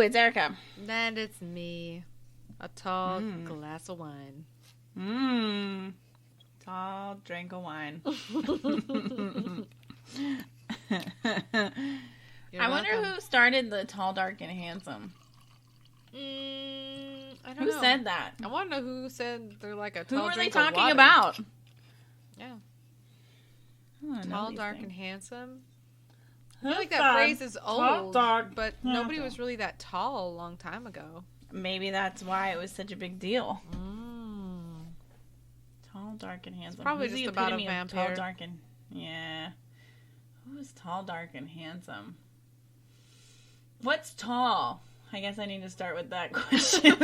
it's Erica. And it's me. A tall glass of wine. Tall drink of wine. I wonder who started the tall, dark, and handsome. I don't know. Who said that? I want to know who said they're like a tall Who are they drink of talking water. about? Yeah. Tall, dark, and handsome. I feel like that phrase is old, but nobody was really that tall a long time ago. Maybe that's why it was such a big deal. Tall, dark, and handsome. It's probably just about a vampire. Tall, dark, and... Yeah. Who's tall, dark, and handsome? What's tall? I guess I need to start with that question.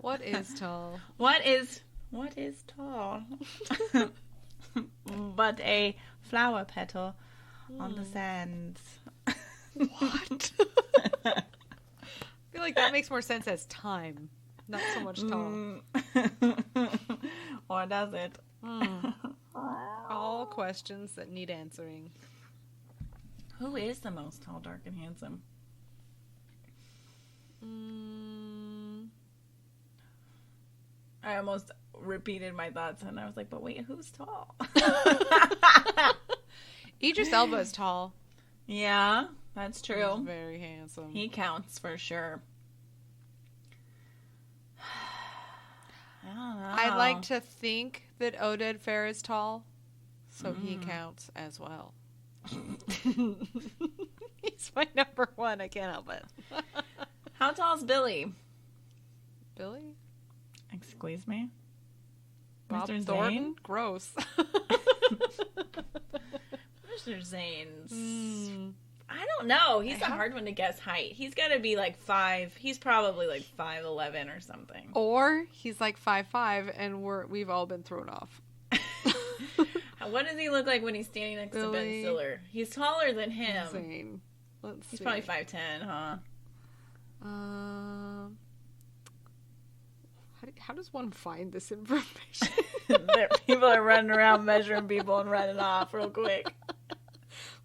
What is tall? What is tall? But a flower petal on the sands. What? I feel like that makes more sense as time, not so much tall. Or does it? All questions that need answering. Who is the most tall, dark, and handsome? I almost repeated my thoughts, and I was like, but wait, who's tall? Idris Elba is tall. Yeah, that's true. He's very handsome. He counts for sure. I don't know. I like to think that Oded Fair is tall, so he counts as well. He's my number one. I can't help it. How tall is Billy? Billy? Excuse me? Bob Mr. Thornton? Zane? Gross. Mr. Zane's... I don't know. He's a hard one to guess height. He's got to be like 5. He's probably like 5'11" or something. Or he's like 5'5", and we've all been thrown off. What does he look like when he's standing next to Ben Stiller? He's taller than him. Insane. He's probably 5'10", huh? How does one find this information? People are running around measuring people and running off real quick.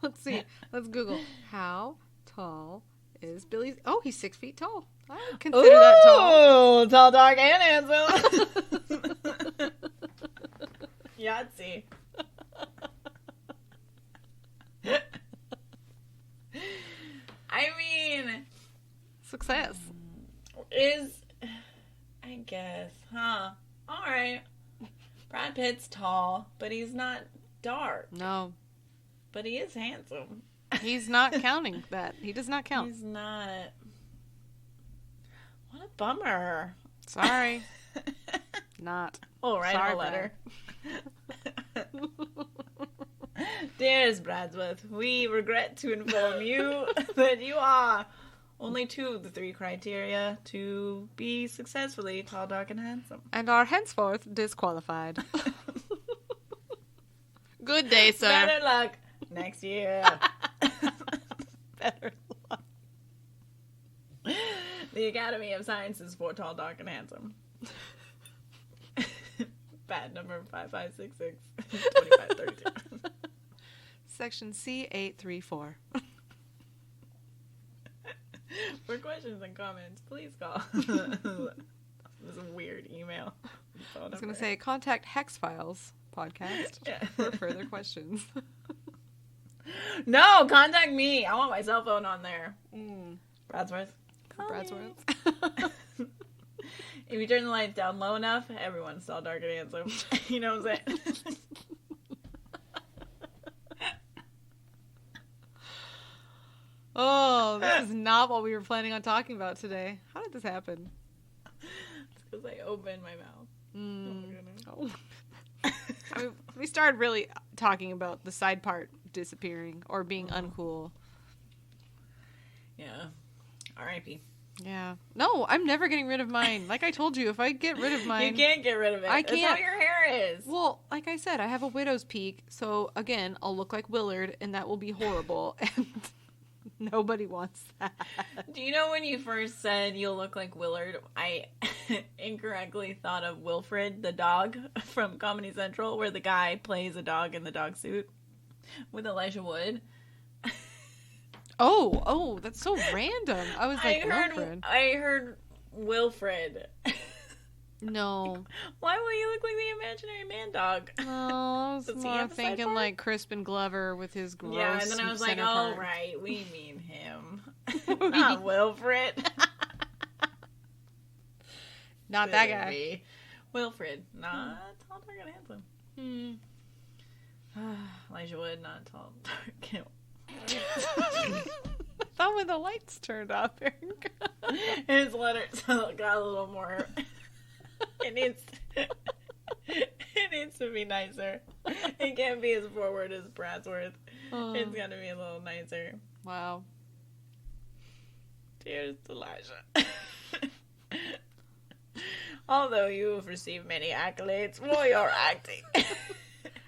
Let's see. Let's Google. How tall is Billy? Oh, he's 6 feet tall. I would consider that tall. Oh, tall, dark, and handsome. Yahtzee. I mean... Success. I guess, huh? Alright. Brad Pitt's tall, but he's not dark. No. But he is handsome. He's not counting that. He does not count. He's not. What a bummer. Sorry. Not. Oh, write him a letter. Dearest Bradsworth, we regret to inform you that you are only 2 of the 3 criteria to be successfully tall, dark, and handsome. And are henceforth disqualified. Good day, sir. Better luck next year. Better luck. The Academy of Sciences for tall, dark, and handsome. Bad number 5566 2532. Section C834. For questions and comments, please call. This is a weird email. I was going to say, contact Hex Files podcast for further questions. No, contact me. I want my cell phone on there. Bradsworth. Bradsworth. If you turn the lights down low enough, everyone's tall, dark, and handsome. You know what I'm saying? Oh, this is not what we were planning on talking about today. How did this happen? It's because I opened my mouth. Oh my goodness. Oh. I mean, we started really talking about the side part disappearing or being uncool. Yeah. R.I.P. Yeah. No, I'm never getting rid of mine. Like I told you, if I get rid of mine... You can't get rid of it. I can't. That's how your hair is. Well, like I said, I have a widow's peak. So, again, I'll look like Willard, and that will be horrible. And nobody wants that. Do you know when you first said you'll look like Willard, I incorrectly thought of Wilfred, the dog from Comedy Central, where the guy plays a dog in the dog suit with Elijah Wood. Oh, that's so random. I was like, Wilfred. I heard Wilfred. No. Why will you look like the imaginary man dog? Oh, I was more thinking like Crispin Glover with his gross. Yeah, and then I was like, part. oh, right, we mean him. Not Wilfred. Not that guy. Wilfred. Not tall, dark, and handsome. Elijah Wood, not tall, dark, I thought when the lights turned off, Eric. His letters got a little more... It needs to be nicer. It can't be as forward as Bradsworth. It's got to be a little nicer. Wow. Dearest Elijah. Although you have received many accolades for your acting.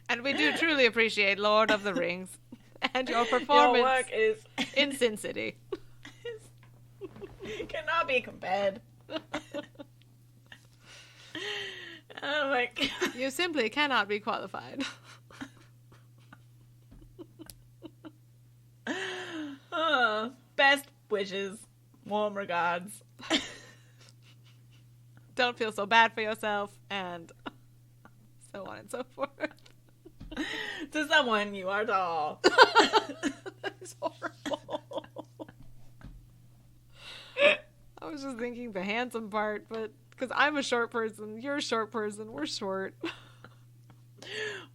And we do truly appreciate Lord of the Rings and your performance your work is in Sin City. Cannot be compared. Oh my God. You simply cannot be qualified. Best wishes. Warm regards. Don't feel so bad for yourself, and so on and so forth. To someone, you are tall. That is horrible. I was just thinking the handsome part, but because I'm a short person, you're a short person, we're short.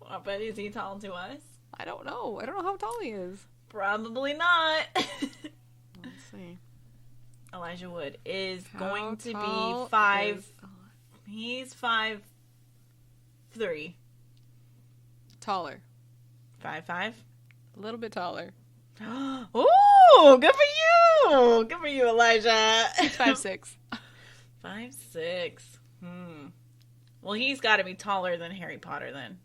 Well, but is he tall to us? I don't know. I don't know how tall he is. Probably not. Let's see. Elijah Wood is going to be tall 5. is- He's 5'3". Taller. 5'5". A little bit taller. Ooh, good for you. Good for you, Elijah. 5'6". 5'6". Well, he's got to be taller than Harry Potter then.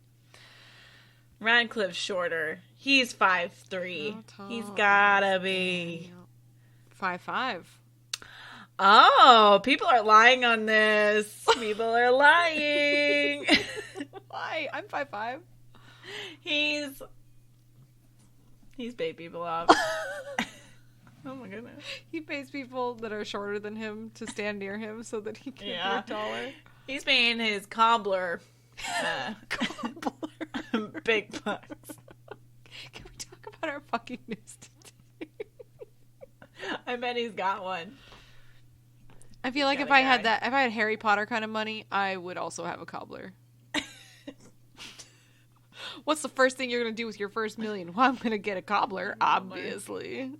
Radcliffe's shorter. He's 5'3". How tall He's gotta be 5'5". Oh, people are lying on this. People are lying. Why? I'm 5'5". He's paid people off. Oh my goodness. He pays people that are shorter than him to stand near him so that he can appear taller. He's paying his cobbler big bucks. Can we talk about our fucking news today? I bet he's got one. I feel like if I had Harry Potter kind of money, I would also have a cobbler. What's the first thing you're going to do with your first $1 million? Well, I'm going to get a cobbler, obviously.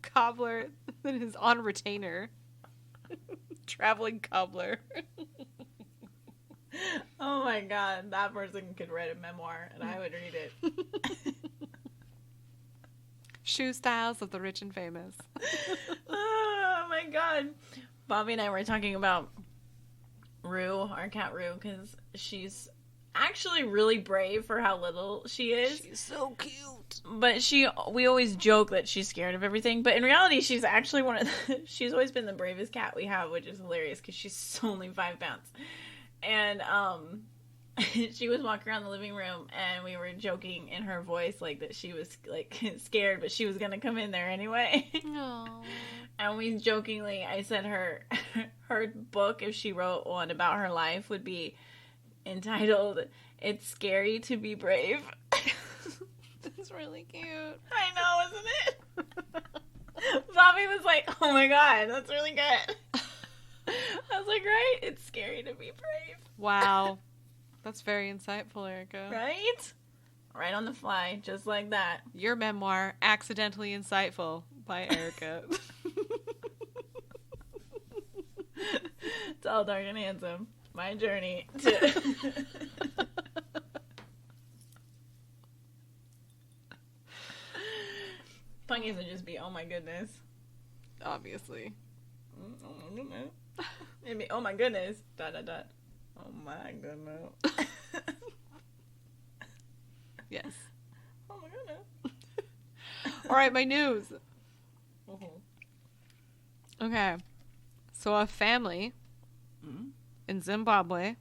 Cobbler that is on retainer. Traveling cobbler. Oh my God, that person could write a memoir and I would read it. Shoe styles of the rich and famous. Oh my God. Bobby and I were talking about Rue, our cat Rue, because she's actually really brave for how little she is. She's so cute. But we always joke that she's scared of everything. But in reality, she's actually she's always been the bravest cat we have, which is hilarious because she's only 5 pounds. And she was walking around the living room and we were joking in her voice like that she was like scared, but she was going to come in there anyway. Aww. And we jokingly, I said her book, if she wrote one about her life, would be entitled "It's Scary to Be Brave." That's really cute. I know, isn't it? Bobby was like, "Oh my God, that's really good." I was like, "Right? It's scary to be brave." Wow. That's very insightful, Erica. Right? Right on the fly, just like that. Your memoir, Accidentally Insightful, by Erica. Tall, dark, and handsome. My journey to... Punkies would just be, oh my goodness. Obviously. Oh my goodness. It'd be, oh my goodness. ... Oh my goodness. Yes. Oh my goodness. All right, my news. Mm-hmm. Okay. So a family in Zimbabwe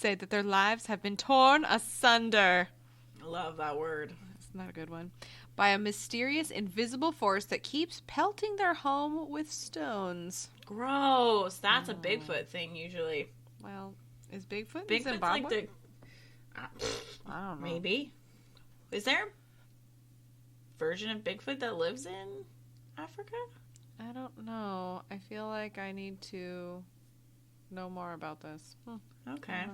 say that their lives have been torn asunder. I love that word. That's not a good one. By a mysterious, invisible force that keeps pelting their home with stones. Gross. That's a Bigfoot thing, usually. Well, is Bigfoot Bigfoot's in Zimbabwe? like the... I don't know. Maybe. Is there a version of Bigfoot that lives in Africa? I don't know. I feel like I need to know more about this. Okay.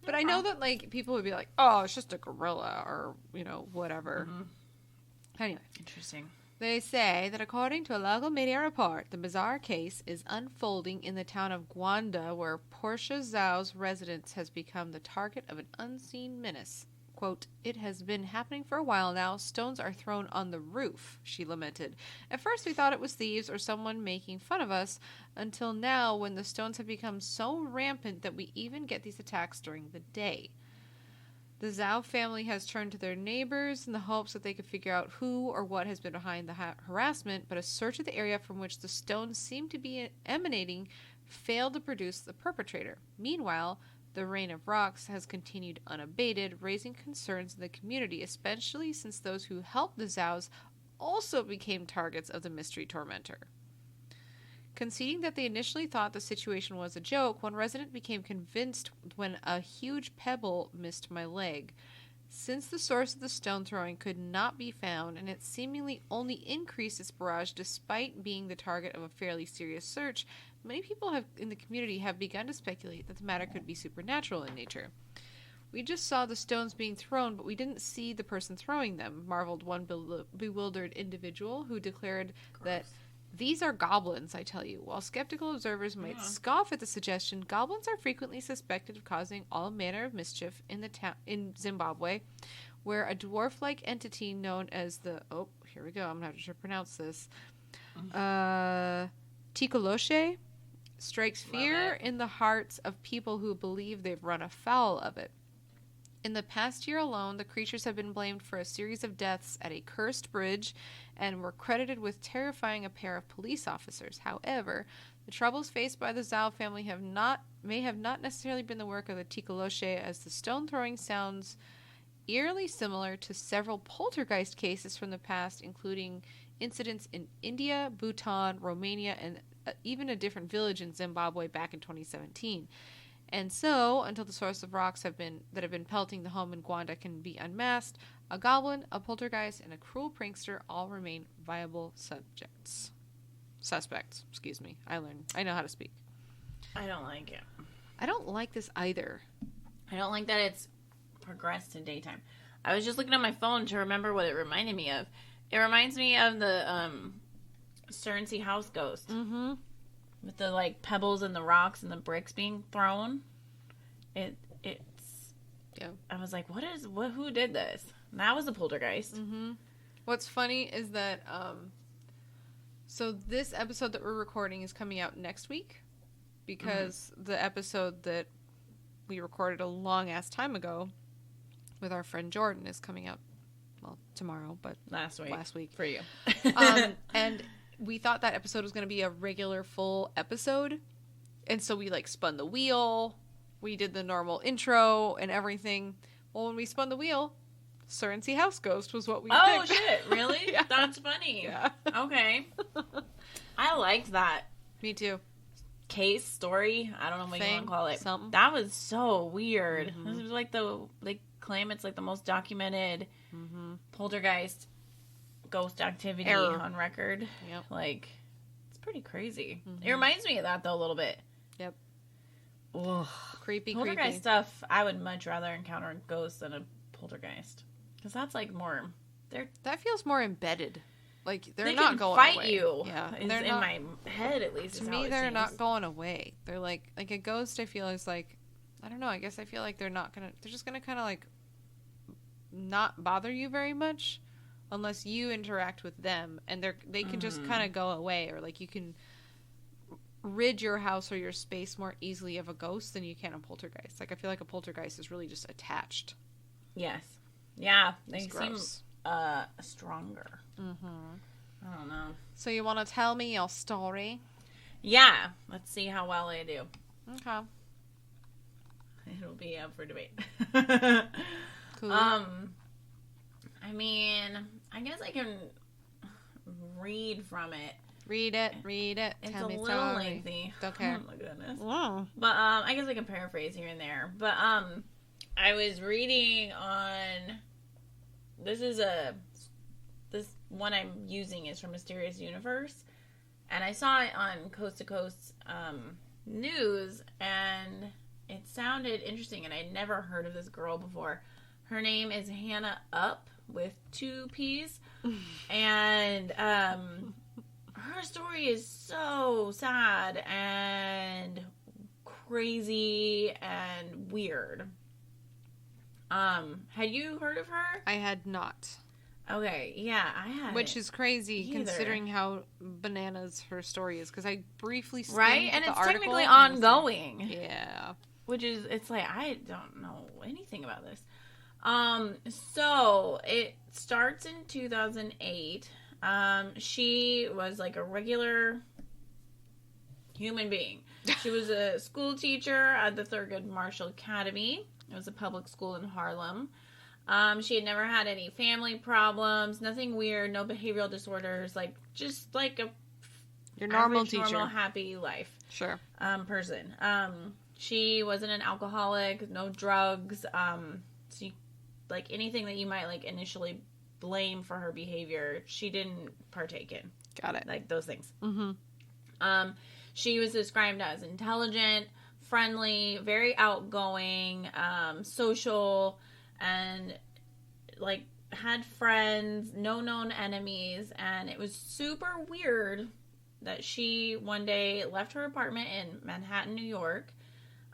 But I know that, like, people would be like, oh, it's just a gorilla or, whatever. Mm-hmm. Anyway. Interesting. They say that according to a local media report, the bizarre case is unfolding in the town of Gwanda, where Portia Zhao's residence has become the target of an unseen menace. Quote, "It has been happening for a while now. Stones are thrown on the roof," she lamented. "At first we thought it was thieves or someone making fun of us, until now when the stones have become so rampant that we even get these attacks during the day. The Zhao family has turned to their neighbors in the hopes that they could figure out who or what has been behind the harassment, but a search of the area from which the stones seem to be emanating failed to produce the perpetrator. Meanwhile, the rain of rocks has continued unabated, raising concerns in the community, especially since those who helped the Zhaos also became targets of the mystery tormentor." Conceding that they initially thought the situation was a joke, one resident became convinced when a huge pebble missed my leg. Since the source of the stone throwing could not be found, and it seemingly only increased its barrage despite being the target of a fairly serious search, many people in the community have begun to speculate that the matter could be supernatural in nature. "We just saw the stones being thrown, but we didn't see the person throwing them," marveled one bewildered individual who declared that "these are goblins, I tell you." While skeptical observers might scoff at the suggestion, goblins are frequently suspected of causing all manner of mischief in Zimbabwe, where a dwarf-like entity known as the... Oh, here we go. I'm going to have to pronounce this. Tikoloshe strikes fear in the hearts of people who believe they've run afoul of it. In the past year alone, the creatures have been blamed for a series of deaths at a cursed bridge and were credited with terrifying a pair of police officers. However, the troubles faced by the Zhao family may have not necessarily been the work of the Tikoloshe, as the stone-throwing sounds eerily similar to several poltergeist cases from the past, including incidents in India, Bhutan, Romania, and even a different village in Zimbabwe back in 2017. And so, until the source of rocks that have been pelting the home in Gwanda can be unmasked, a goblin, a poltergeist, and a cruel prankster all remain viable suspects. Excuse me. I know how to speak. I don't like it. I don't like this either. I don't like that it's progressed to daytime. I was just looking at my phone to remember what it reminded me of. It reminds me of the Guernsey house ghost. Mm-hmm. With the, like, pebbles and the rocks and the bricks being thrown. It's... Yeah. I was like, who did this? And that was a poltergeist. Mm-hmm. What's funny is that, so this episode that we're recording is coming out next week. Because the episode that we recorded a long-ass time ago with our friend Jordan is coming out, well, tomorrow, but... Last week. For you. And... we thought that episode was going to be a regular full episode. And so we, like, spun the wheel. We did the normal intro and everything. Well, when we spun the wheel, Guernsey House Ghost was what we picked. Oh, shit. Really? Yeah. That's funny. Yeah. Okay. I liked that. Me too. Case, story, I don't know what you want to call it. Something. That was so weird. This was like they claim it's like the most documented poltergeist ghost activity on record. Yep. Like, it's pretty crazy. It reminds me of that, though, a little bit. Yep. Ugh. Creepy. Stuff, I would much rather encounter a ghost than a poltergeist. Because that's, like, more... That feels more embedded. Like, they're they not can going fight away. you. Yeah. They're in my head, at least. To me, they're not going away. They're like a ghost, I feel, is like... I don't know. I guess I feel like they're just going to kind of, like, not bother you very much. Unless you interact with them, and they can just kind of go away, or like you can rid your house or your space more easily of a ghost than you can a poltergeist. Like, I feel like a poltergeist is really just attached. Yes. Yeah, they seem stronger. I don't know. So you want to tell me your story? Yeah. Let's see how well I do. Okay. it'll be up for debate. Cool. I mean, I guess I can read from it. Read it. It's Tell a me little sorry. lengthy. Don't care. Oh my goodness. Wow. But I guess I can paraphrase here and there. But I was reading on this one I'm using is from Mysterious Universe, and I saw it on Coast to Coast news, and it sounded interesting, and I'd never heard of this girl before. Her name is Hannah Upp with 2 P's, and her story is so sad and crazy and weird. Had you heard of her? I had not. Okay, yeah, I had. Which is crazy either. Considering how bananas her story is, because I briefly skimmed right, and the it's article technically and was like, ongoing. yeah. Which is, it's like, I don't know anything about this. So it starts in 2008. She was like a regular human being. She was a school teacher at the Thurgood Marshall Academy. It was a public school in Harlem. She had never had any family problems, nothing weird, no behavioral disorders, like just like a Your normal average, teacher. normal, happy life. Sure. Person. She wasn't an alcoholic, no drugs. She, like anything that you might like initially blame for her behavior, she didn't partake in. Got it. Like those things. Mm-hmm. She was described as intelligent, friendly, very outgoing, social, and like had friends, no known enemies. And it was super weird that she one day left her apartment in Manhattan, New York,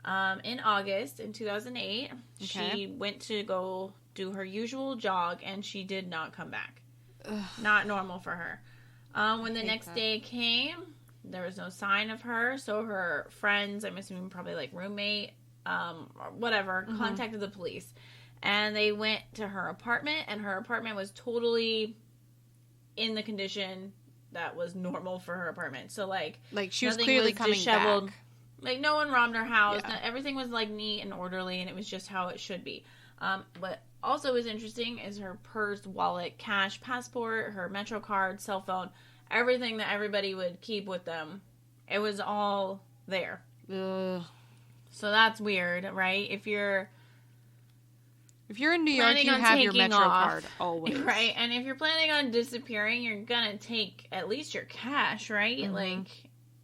in August in 2008. Okay. She went to go do her usual jog, and she did not come back. Ugh. Not normal for her. When the next day came, there was no sign of her. So her friends, I'm assuming probably like roommate, or whatever, contacted the police. And they went to her apartment, and her apartment was totally in the condition that was normal for her apartment. So like She was nothing clearly coming disheveled. back. Like no one robbed her house. Yeah. Everything was like neat and orderly, and it was just how it should be. What also is interesting is her purse, wallet, cash, passport, her Metro card, cell phone, everything that everybody would keep with them. It was all there. Ugh. So that's weird, right? If you're in New York, you have your Metro card always. Right, and if you're planning on disappearing, you're gonna take at least your cash, right? Mm-hmm. Like,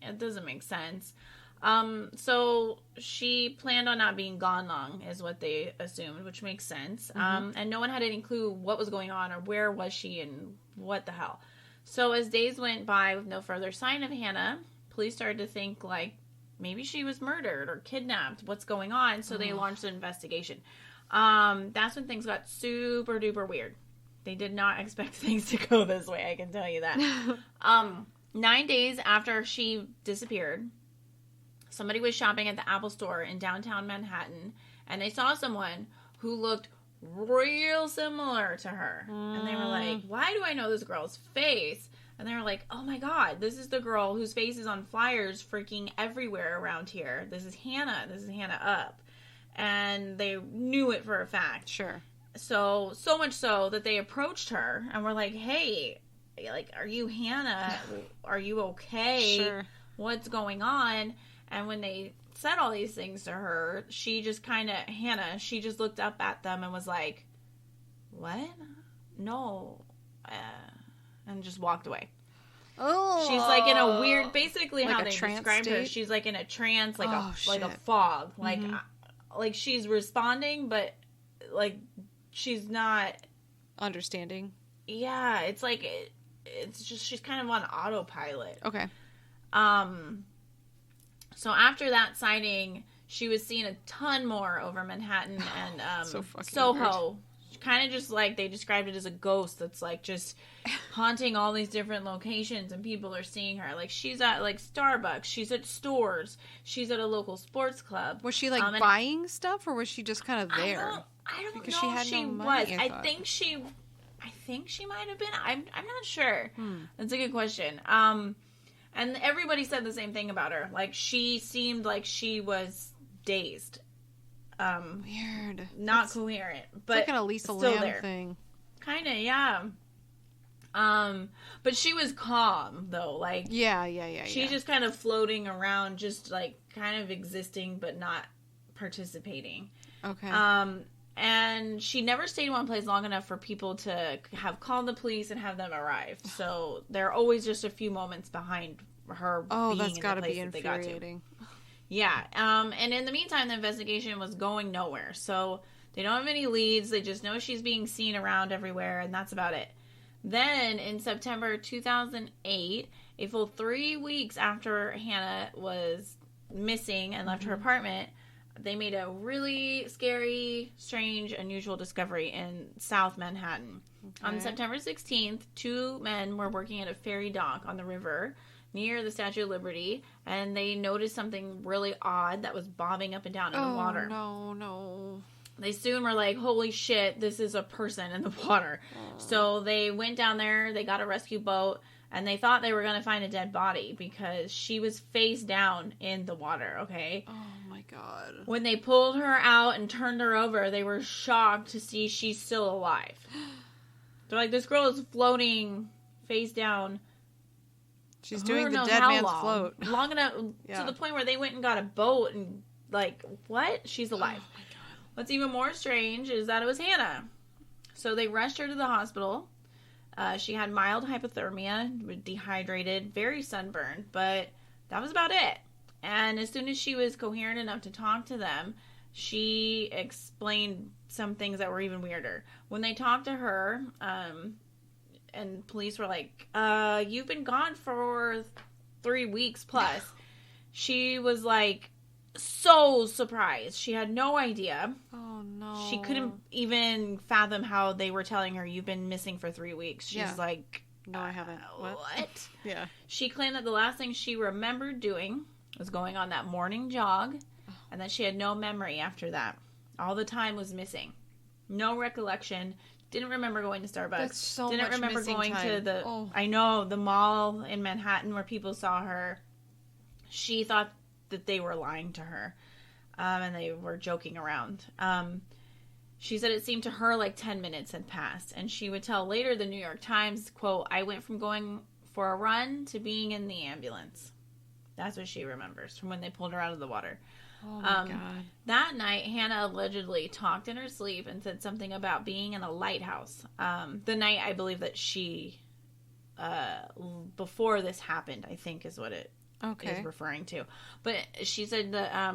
it doesn't make sense. So she planned on not being gone long, is what they assumed, which makes sense. And no one had any clue what was going on or where was she and what the hell. So as days went by with no further sign of Hannah, police started to think, like, maybe she was murdered or kidnapped. What's going on? So they launched an investigation. That's when things got super duper weird. They did not expect things to go this way, I can tell you that. 9 days after she disappeared, somebody was shopping at the Apple store in downtown Manhattan, and they saw someone who looked real similar to her. And they were like, why do I know this girl's face? And they were like, oh my god, this is the girl whose face is on flyers freaking everywhere around here. This is Hannah. This is Hannah Upp. And they knew it for a fact. Sure. So much so that they approached her and were like, hey, like, are you Hannah? Are you okay? Sure. What's going on? And when they said all these things to her, she just Hannah, she just looked up at them and was like, what? No. And just walked away. Oh. She's like in a weird, basically like how a they trance described her. state? She's like in a trance, like a shit. fog. Like she's responding, but like she's not understanding. Yeah, it's like it's just she's kind of on autopilot. Okay. So after that sighting, she was seen a ton more over Manhattan and So fucking Soho. Kind of just like they described it as a ghost that's like just haunting all these different locations, and people are seeing her. Like she's at like Starbucks, she's at stores, she's at a local sports club. Was she like buying stuff, or was she just kind of there? I don't because know. She had she no money, was. I think she might have been. I'm not sure. That's a good question. And everybody said the same thing about her. Like she seemed like she was dazed. Weird. Not coherent, but it's like an Elisa still Lam there. thing. Kind of, yeah. But she was calm though. Like, Yeah. she's just kind of floating around, just like kind of existing, but not participating. Okay. And she never stayed in one place long enough for people to have called the police and have them arrive. So they're always just a few moments behind her. Oh, being that's in got the to place be that they got to. infuriating. Yeah. And in the meantime, the investigation was going nowhere. So they don't have any leads. They just know she's being seen around everywhere, and that's about it. Then, in September 2008, a full 3 weeks after Hannah was missing and left her apartment, they made a really scary, strange, unusual discovery in South Manhattan. Okay. On September 16th, 2 men were working at a ferry dock on the river near the Statue of Liberty, and they noticed something really odd that was bobbing up and down in the water. No. They soon were like, holy shit, this is a person in the water. So they went down there, they got a rescue boat, and they thought they were going to find a dead body because she was face down in the water, okay? Oh my god. When they pulled her out and turned her over, they were shocked to see she's still alive. They're like, this girl is floating face down. She's doing the dead man's float. Long enough to the point where they went and got a boat and like, what? She's alive. Oh my god. What's even more strange is that it was Hannah. So they rushed her to the hospital. She had mild hypothermia, dehydrated, very sunburned, but that was about it. And as soon as she was coherent enough to talk to them, she explained some things that were even weirder. When they talked to her, and police were like, you've been gone for 3 weeks plus. She was like, so surprised. She had no idea. Oh no. She couldn't even fathom how they were telling her you've been missing for 3 weeks. She's like, no, I haven't. What? Yeah. She claimed that the last thing she remembered doing was going on that morning jog, and that she had no memory after that. All the time was missing. No recollection. Didn't remember going to Starbucks. That's so Didn't much remember missing going time. to the Oh. I know, the mall in Manhattan where people saw her. She thought that they were lying to her, and they were joking around. She said it seemed to her like 10 minutes had passed, and she would tell later the New York Times, quote, I went from going for a run to being in the ambulance. That's what she remembers from when they pulled her out of the water. Oh my god. That night, Hannah allegedly talked in her sleep and said something about being in a lighthouse. The night I believe that she, before this happened, I think is what it is referring to. But she said that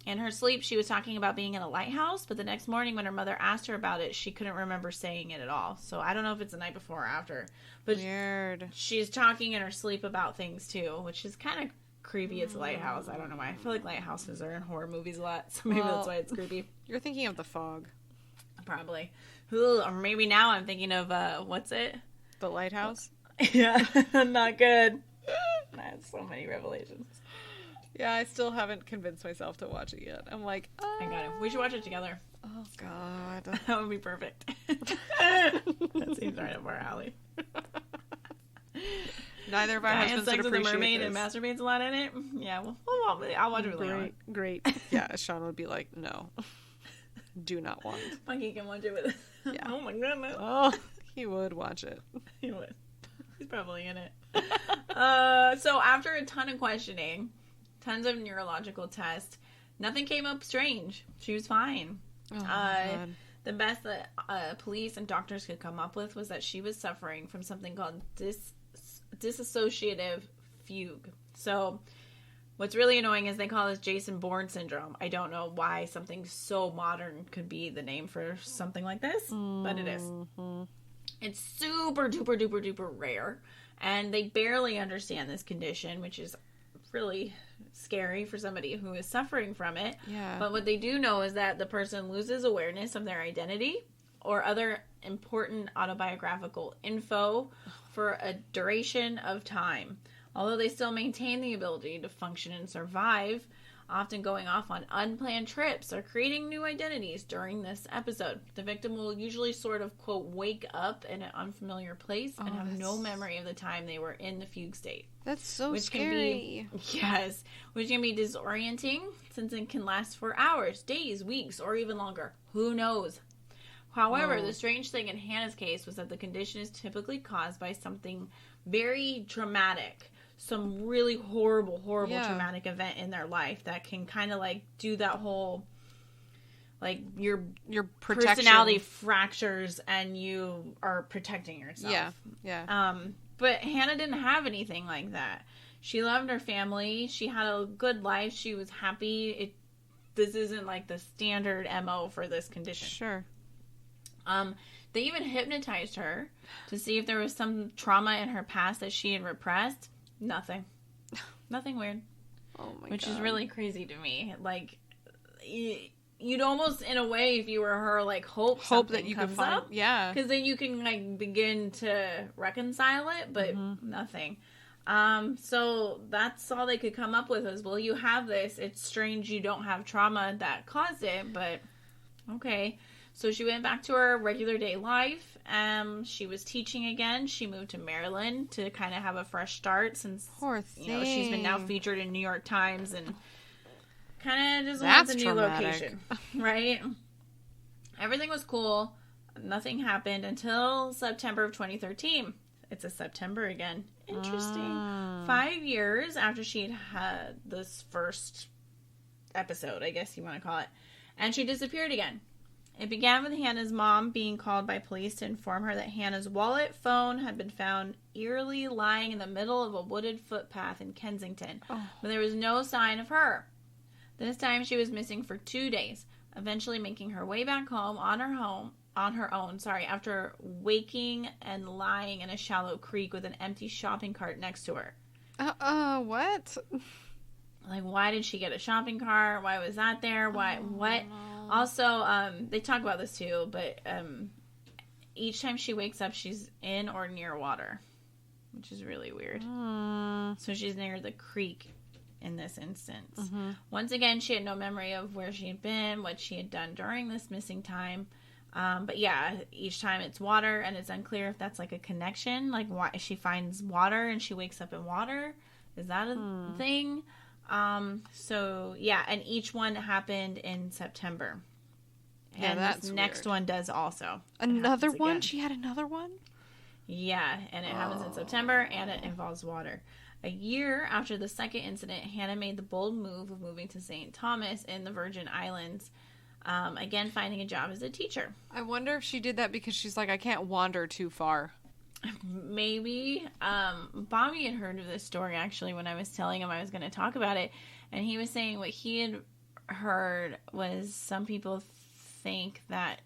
in her sleep she was talking about being in a lighthouse, but the next morning when her mother asked her about it, she couldn't remember saying it at all. So I don't know if it's the night before or after. But weird. She's talking in her sleep about things too, which is kind of creepy. It's a lighthouse. I don't know why. I feel like lighthouses are in horror movies a lot, so maybe that's why it's creepy. You're thinking of The Fog. Probably. Or maybe now I'm thinking of, what's it? The Lighthouse? Yeah, not good. I have so many revelations. Yeah, I still haven't convinced myself to watch it yet. I'm like, I got it. We should watch it together. Oh, God. That would be perfect. That seems right up our alley. Neither of our husbands would sex with a appreciate mermaid this. and masturbates a lot in it. Yeah, well, I'll watch it with Leon. Great. Yeah, Sean would be like, no. Do not want. Monkey can watch it with. Yeah. Oh my goodness. Oh, he would watch it. He would. He's probably in it. So after a ton of questioning, tons of neurological tests, nothing came up strange. She was fine. Oh, God. The best that police and doctors could come up with was that she was suffering from something called dissociative fugue. So what's really annoying is they call this Jason Bourne syndrome. I don't know why something so modern could be the name for something like this, but it is. Mm-hmm. It's super duper duper duper rare, and they barely understand this condition, which is really scary for somebody who is suffering from it. Yeah. But what they do know is that the person loses awareness of their identity or other important autobiographical info for a duration of time. Although they still maintain the ability to function and survive, often going off on unplanned trips or creating new identities during this episode. The victim will usually sort of, quote, wake up in an unfamiliar place and have no memory of the time they were in the fugue state. That's so scary. Which can be disorienting since it can last for hours, days, weeks, or even longer. Who knows? However, the strange thing in Hannah's case was that the condition is typically caused by something very dramatic. Some really horrible traumatic event in their life that can kind of like do that whole, like your personality fractures and you are protecting yourself. But Hannah didn't have anything like that. She loved her family. She had a good life. She was happy. This isn't like the standard MO for this condition. Sure. They even hypnotized her to see if there was some trauma in her past that she had repressed. Nothing weird. Oh my god. Which is really crazy to me. Like, you'd almost, in a way, if you were her, like, hope that you comes up. Yeah. Because then you can, like, begin to reconcile it, but nothing. So that's all they could come up with was, well, you have this. It's strange you don't have trauma that caused it, but okay. So she went back to her regular day life. She was teaching again. She moved to Maryland to kind of have a fresh start since, she's been now featured in New York Times and kind of just wants a new location, right? Everything was cool. Nothing happened until September of 2013. It's a September again. Interesting. 5 years after she had this first episode, I guess you want to call it. And she disappeared again. It began with Hannah's mom being called by police to inform her that Hannah's wallet phone had been found eerily lying in the middle of a wooded footpath in Kensington, but there was no sign of her. This time she was missing for 2 days, eventually making her way back home on her own, after waking and lying in a shallow creek with an empty shopping cart next to her. What? Like, why did she get a shopping cart? Why was that there? Why? What? Also, they talk about this too, but each time she wakes up, she's in or near water, which is really weird. So she's near the creek in this instance. Once again, she had no memory of where she had been, what she had done during this missing time. But yeah, each time it's water, and it's unclear if that's like a connection, like why she finds water and she wakes up in water. Is that a thing? So yeah, and each one happened in September. And that's this next one does also. Another one? Again. She had another one? Yeah, and it happens in September, and it involves water. A year after the second incident, Hannah made the bold move of moving to St. Thomas in the Virgin Islands, again finding a job as a teacher. I wonder if she did that because she's like, I can't wander too far. Maybe. Bobby had heard of this story, actually, when I was telling him I was going to talk about it, and he was saying what he had heard was some people think that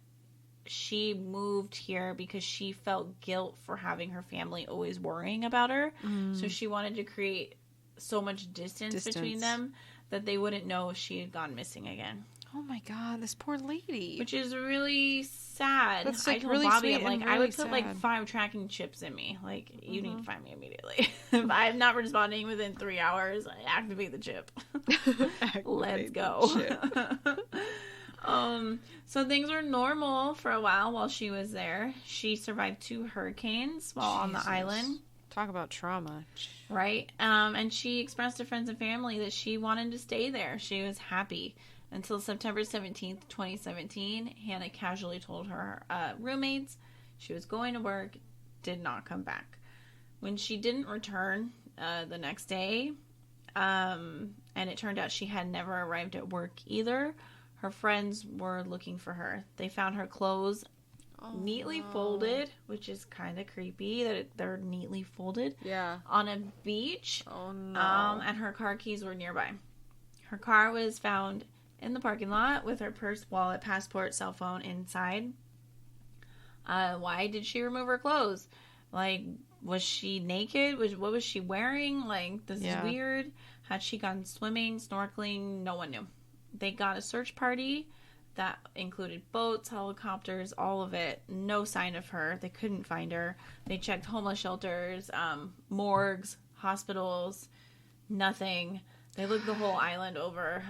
she moved here because she felt guilt for having her family always worrying about her. So she wanted to create so much distance between them that they wouldn't know if she had gone missing again. Oh my god, this poor lady. Which is really sad. That's like I told really Bobby, sweet, I'm like, really I would put sad. like 5 tracking chips in me. Like, you need to find me immediately. If I'm not responding within 3 hours, activate the chip. Let's go. So things were normal for a while she was there. She survived 2 hurricanes while on the island. Talk about trauma. Right? And she expressed to friends and family that she wanted to stay there. She was happy. Until September 17th, 2017, Hannah casually told her roommates she was going to work, did not come back. When she didn't return the next day, and it turned out she had never arrived at work either, her friends were looking for her. They found her clothes neatly folded, which is kind of creepy that they're neatly folded. Yeah. On a beach. Oh no. And her car keys were nearby. Her car was found in the parking lot with her purse, wallet, passport, cell phone inside. Why did she remove her clothes? Like, was she naked? What was she wearing? Like, this is weird. Had she gone swimming, snorkeling? No one knew. They got a search party that included boats, helicopters, all of it. No sign of her. They couldn't find her. They checked homeless shelters, morgues, hospitals. Nothing. They look the whole island over.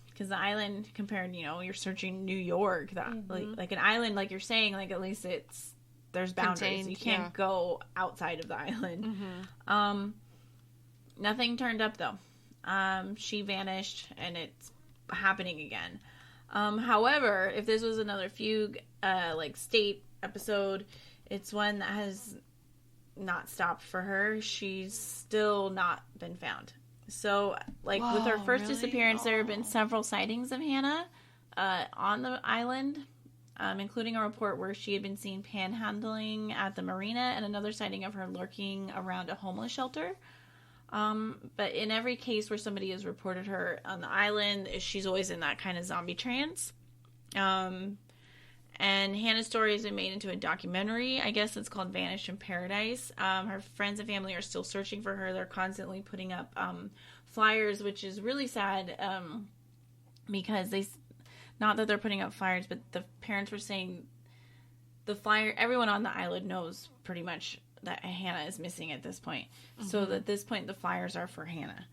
Because the island, compared, you're searching New York, like an island, like you're saying, like at least there's boundaries. Contained, you can't go outside of the island. Nothing turned up though. She vanished, and it's happening again. However, if this was another fugue, state episode, it's one that has not stopped for her. She's still not been found. So, with her first disappearance, there have been several sightings of Hannah on the island, including a report where she had been seen panhandling at the marina, and another sighting of her lurking around a homeless shelter. But in every case where somebody has reported her on the island, she's always in that kind of zombie trance. And Hannah's story has been made into a documentary. I guess it's called Vanished in Paradise. Her friends and family are still searching for her. They're constantly putting up flyers, which is really sad, because not that they're putting up flyers, but the parents were saying everyone on the island knows pretty much that Hannah is missing at this point. So at this point, the flyers are for Hannah.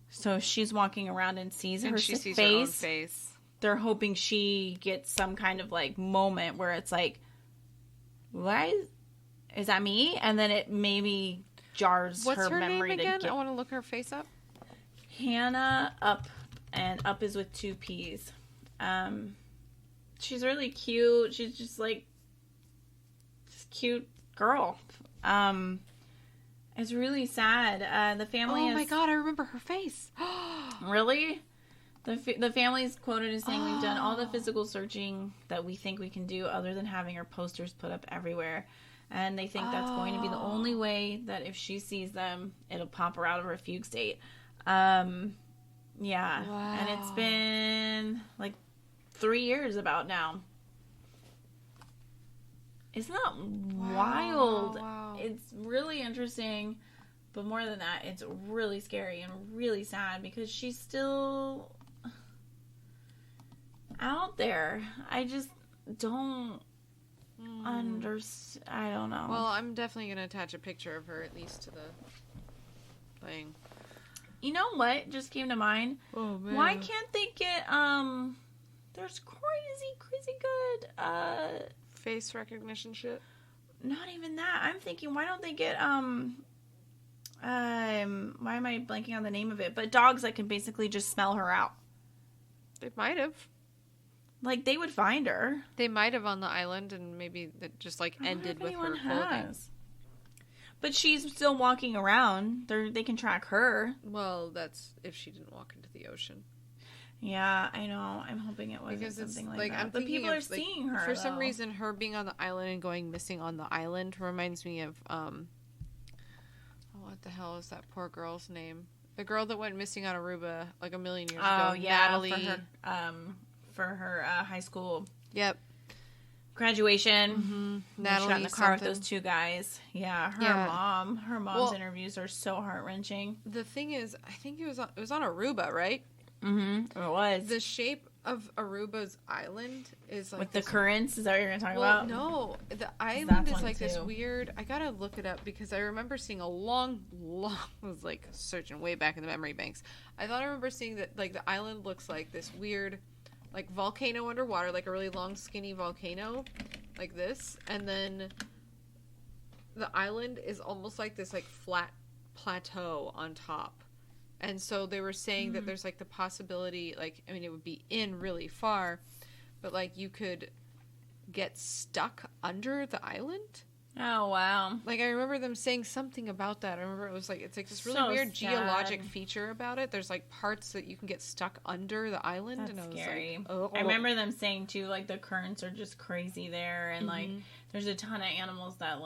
So if she's walking around and sees her own face. They're hoping she gets some kind of moment where it's like, why is that me? And then it maybe jars What's her memory name again? to get. I want to look her face up. Hannah Upp, and Up is with 2 P's. She's really cute. She's just this cute girl. It's really sad. The family. Oh my god! I remember her face. Really? The family's quoted as saying, "We've done all the physical searching that we think we can do, other than having her posters put up everywhere." And they think that's going to be the only way that if she sees them, it'll pop her out of her fugue state. Yeah. Wow. And it's been 3 years about now. Isn't that wild? Wow. It's really interesting. But more than that, it's really scary and really sad because she's still out there. I just don't understand. I don't know. Well, I'm definitely going to attach a picture of her at least to the thing. You know what just came to mind? Oh, man. Why can't they get, there's crazy good, face recognition shit? Not even that. I'm thinking, why don't they get, why am I blanking on the name of it? But dogs that can basically just smell her out. They might have. They would find her. They might have on the island, and maybe it just ended with her clothing. But she's still walking around. They can track her. Well, that's if she didn't walk into the ocean. Yeah, I know. I'm hoping it wasn't something like that. But people are seeing her. For some reason, her being on the island and going missing on the island reminds me of what the hell is that poor girl's name? The girl that went missing on Aruba a million years ago. Oh yeah, Natalie. For her high school. Yep. Graduation. Mm-hmm. Natalie she got in the car with those 2 guys. Yeah, her mom's interviews are so heart-wrenching. The thing is, I think it was on Aruba, right? Mm-hmm. It was. The shape of Aruba's island is with the currents. Is that what you're gonna talk about? No, the island is this weird. I gotta look it up because I remember seeing a long. I was searching way back in the memory banks. I thought I remember seeing that the island looks like this weird, volcano underwater, a really long, skinny volcano, like this, and then the island is almost like this flat plateau on top. And so they were saying that there's the possibility, it would be in really far, but you could get stuck under the island. Oh, wow. I remember them saying something about that. I remember it was it's this really weird geologic feature about it. There's parts that you can get stuck under the island. That's and I was scary. I remember them saying too, the currents are just crazy there. And there's a ton of animals that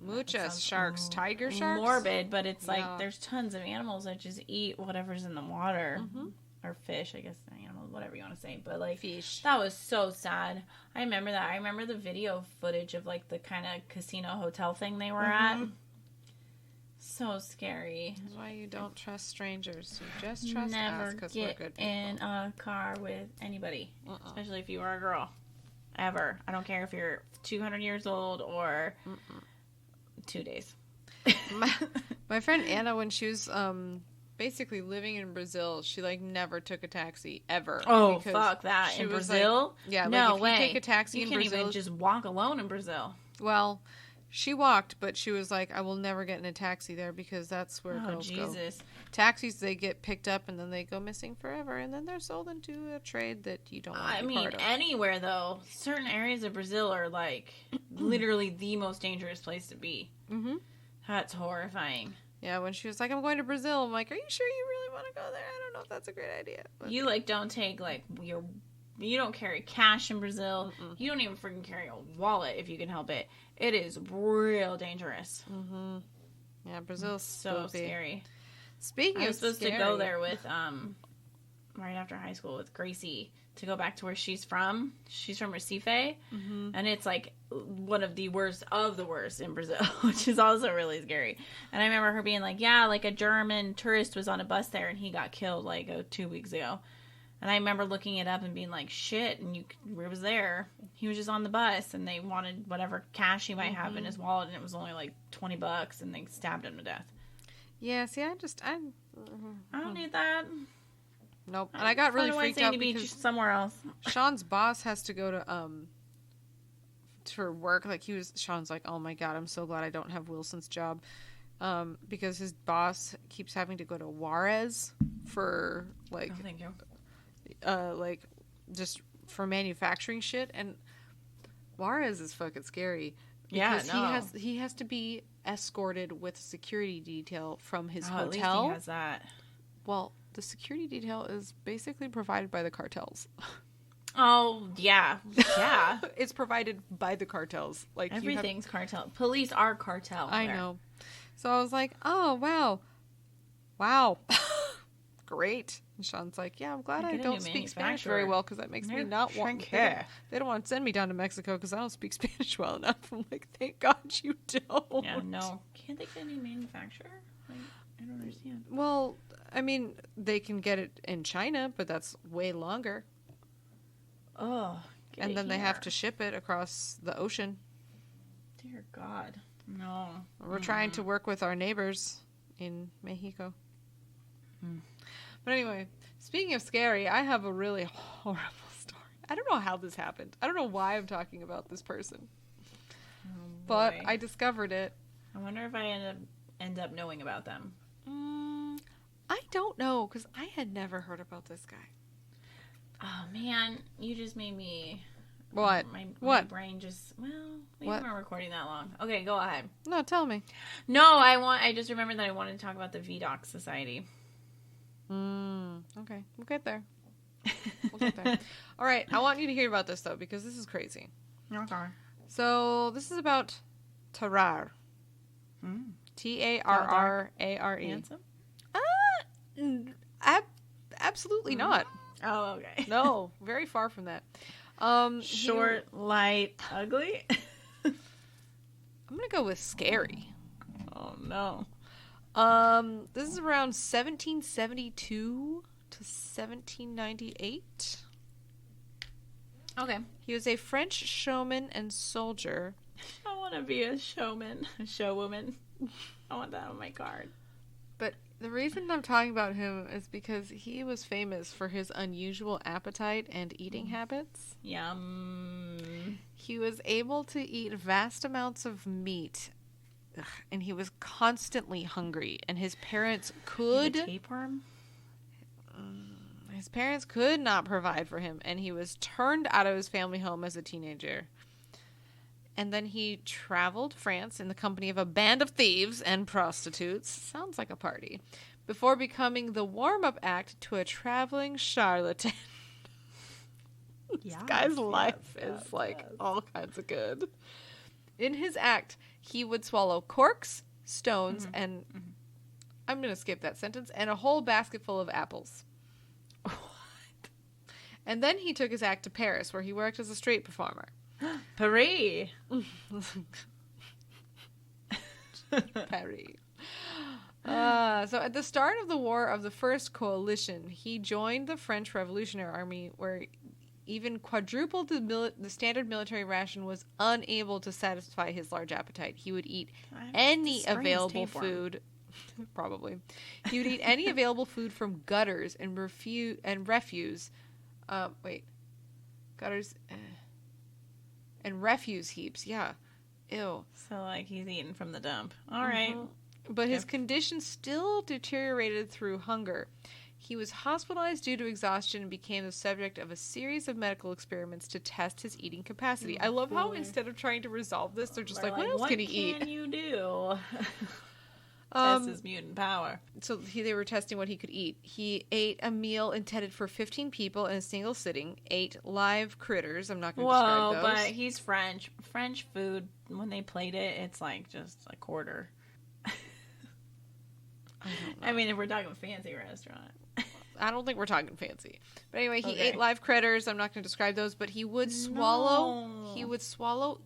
Muchas sharks, tiger sharks. Morbid, but it's there's tons of animals that just eat whatever's in the water. Or fish, I guess, animals, whatever you want to say. But fish. That was so sad. I remember that. I remember the video footage of the kind of casino hotel thing they were at. So scary. That's why you don't trust strangers. You just trust us because we're good people. In a car with anybody, especially if you are a girl. Ever. I don't care if you're 200 years old or 2 days. My friend Anna, when she was basically living in Brazil, she like never took a taxi ever. Oh, fuck that. In Brazil? Like, yeah, no like if way. you take a taxi you in can't Brazil, even just walk alone in Brazil. Well, she walked, but she was like, I will never get in a taxi there because that's where girls Jesus. go. Taxis, they get picked up and then they go missing forever, and then they're sold into a trade that you don't want to be part of. Anywhere, though. Certain areas of Brazil are, like, literally the most dangerous place to be. Mm-hmm. That's horrifying. Yeah, when she was like, I'm going to Brazil, I'm like, are you sure you really want to go there? I don't know if that's a great idea. But... You, like, don't take, like, you don't carry cash in Brazil. Mm-mm. You don't even freaking carry a wallet if you can help it. It is real dangerous. Mm-hmm. Yeah, Brazil's so scary. Speaking I was supposed to go there with, right after high school with Gracie to go back to where she's from. She's from Recife. Mm-hmm. And it's, like, one of the worst in Brazil, which is also really scary. And I remember her being like, yeah, like, a German tourist was on a bus there and he got killed, like, 2 weeks ago. And I remember looking it up and being like, shit, and we was there. He was just on the bus, and they wanted whatever cash he might have in his wallet, and it was only like $20, and they stabbed him to death. Yeah, see, I don't need that. Nope. And I got really freaked out because somewhere else. Sean's boss has to go to work. Like, Sean's like, oh my God, I'm so glad I don't have Wilson's job. Because his boss keeps having to go to Juarez for, like... Oh, thank you. Like, just for manufacturing shit, and Juarez is fucking scary. Yeah, no. He has to be escorted with security detail from his hotel. At least he has that. Well, the security detail is basically provided by the cartels. Oh, yeah. Yeah. It's provided by the cartels. Like, everything's cartel. Police are cartel. I know. So I was like, oh, wow. Great. And Sean's like, yeah, I'm glad I don't speak Spanish very well because that makes me not want to. They don't want to send me down to Mexico because I don't speak Spanish well enough. I'm like, thank God you don't. Yeah, no. Can't they get a new manufacturer? Like, I don't understand. Well, I mean, they can get it in China, but that's way longer. Oh, and then they have to ship it across the ocean. Dear God. No. We're trying to work with our neighbors in Mexico. But anyway, speaking of scary, I have a really horrible story. I don't know how this happened. I don't know why I'm talking about this person. But I discovered it. I wonder if I end up knowing about them. I don't know, because I had never heard about this guy. Oh, man. You just made me... What? My brain just... Well, we weren't recording that long. Okay, go ahead. No, tell me. No, I just remembered that I wanted to talk about the VDOC Society. Okay. We'll get there. All right. I want you to hear about this, though, because this is crazy. Okay. So, this is about Tarrare. Tarrare. Handsome? Absolutely not. Oh, okay. No, very far from that. Short, light, ugly? I'm going to go with scary. Oh, no. This is around 1772 to 1798. Okay. He was a French showman and soldier. I want to be a showman, a showwoman. I want that on my card. But the reason I'm talking about him is because he was famous for his unusual appetite and eating habits. Yum. He was able to eat vast amounts of meat. And he was constantly hungry, and his parents could tapeworm? His parents could not provide for him, and he was turned out of his family home as a teenager. And then he traveled France in the company of a band of thieves and prostitutes. Sounds like a party. Before becoming the warm-up act to a traveling charlatan. This guy's life is all kinds of good. In his act, he would swallow corks, stones, and I'm going to skip that sentence, and a whole basket full of apples. What? And then he took his act to Paris, where he worked as a street performer. Paris. Paris. So at the start of the War of the First Coalition, he joined the French Revolutionary Army, where even quadruple the standard military ration was unable to satisfy his large appetite. He would eat any available food Probably. He would eat any available food from gutters and refuse. Gutters and refuse heaps. Yeah. Ew. So, like, he's eating from the dump. All right. But his condition still deteriorated through hunger. He was hospitalized due to exhaustion and became the subject of a series of medical experiments to test his eating capacity. I love how instead of trying to resolve this, they're just like, what else can he eat? What can you do? Test his mutant power. So they were testing what he could eat. He ate a meal intended for 15 people in a single sitting, ate live critters. I'm not going to describe those. But he's French. French food, when they plate it, it's like just a quarter. I mean, if we're talking fancy restaurant. I don't think we're talking fancy. But anyway, he ate live critters. I'm not going to describe those, but he would swallow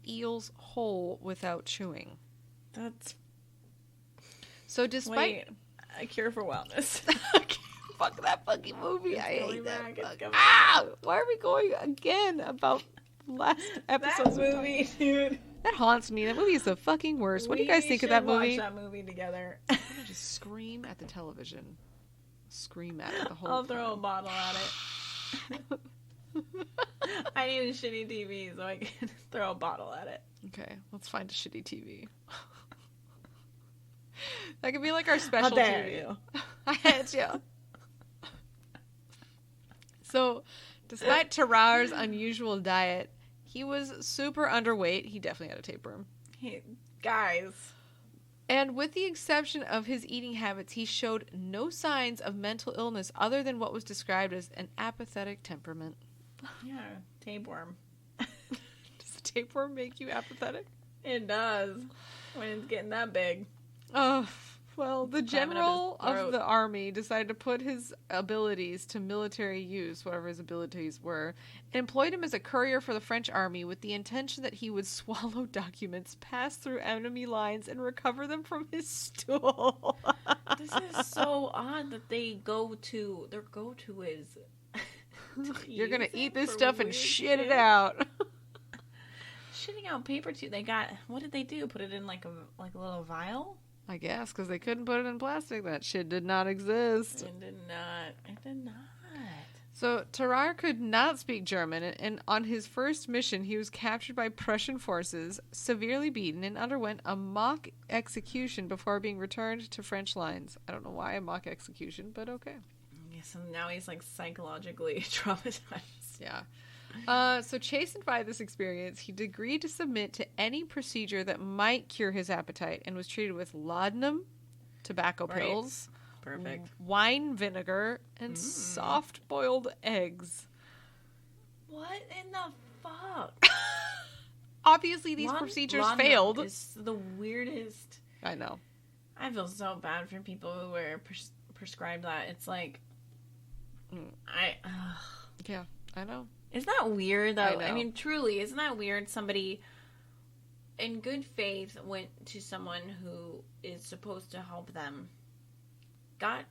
eels whole without chewing. That's so despite a cure for wellness. Fuck that fucking movie. I hate that. Why are we going again about last episode's that movie, dude? That haunts me. That movie is the fucking worst. What do you guys think of that movie? We should watch that movie together. I'm gonna just scream at the television. Scream at it the whole time. I'll throw a bottle at it. I need a shitty TV so I can throw a bottle at it. Okay, let's find a shitty TV. That could be like our special How dare TV. You. I hate you. So, despite Tarrare's unusual diet, he was super underweight. He definitely had a tapeworm. Guys. And with the exception of his eating habits, he showed no signs of mental illness other than what was described as an apathetic temperament. Yeah, tapeworm. Does a tapeworm make you apathetic? It does. When it's getting that big. Oh, well, the general of the army decided to put his abilities to military use, whatever his abilities were, and employed him as a courier for the French army with the intention that he would swallow documents, pass through enemy lines, and recover them from his stool. This is so odd that their go-to is... You're going to eat this stuff and shit it out. Shitting out paper too. They got... What did they do? Put it in like a little vial? I guess, because they couldn't put it in plastic. That shit did not exist. It did not. So, Tarrare could not speak German, and on his first mission, he was captured by Prussian forces, severely beaten, and underwent a mock execution before being returned to French lines. I don't know why a mock execution, but okay. Yes, and now he's, like, psychologically traumatized. Yeah. So chastened by this experience, he agreed to submit to any procedure that might cure his appetite and was treated with laudanum, tobacco pills, perfect, wine vinegar, and soft-boiled eggs. What in the fuck? Obviously, these procedures failed. It's the weirdest. I know. I feel so bad for people who were prescribed that. It's like, yeah, I know. Isn't that weird, though? I mean, truly, isn't that weird? Somebody in good faith went to someone who is supposed to help them, got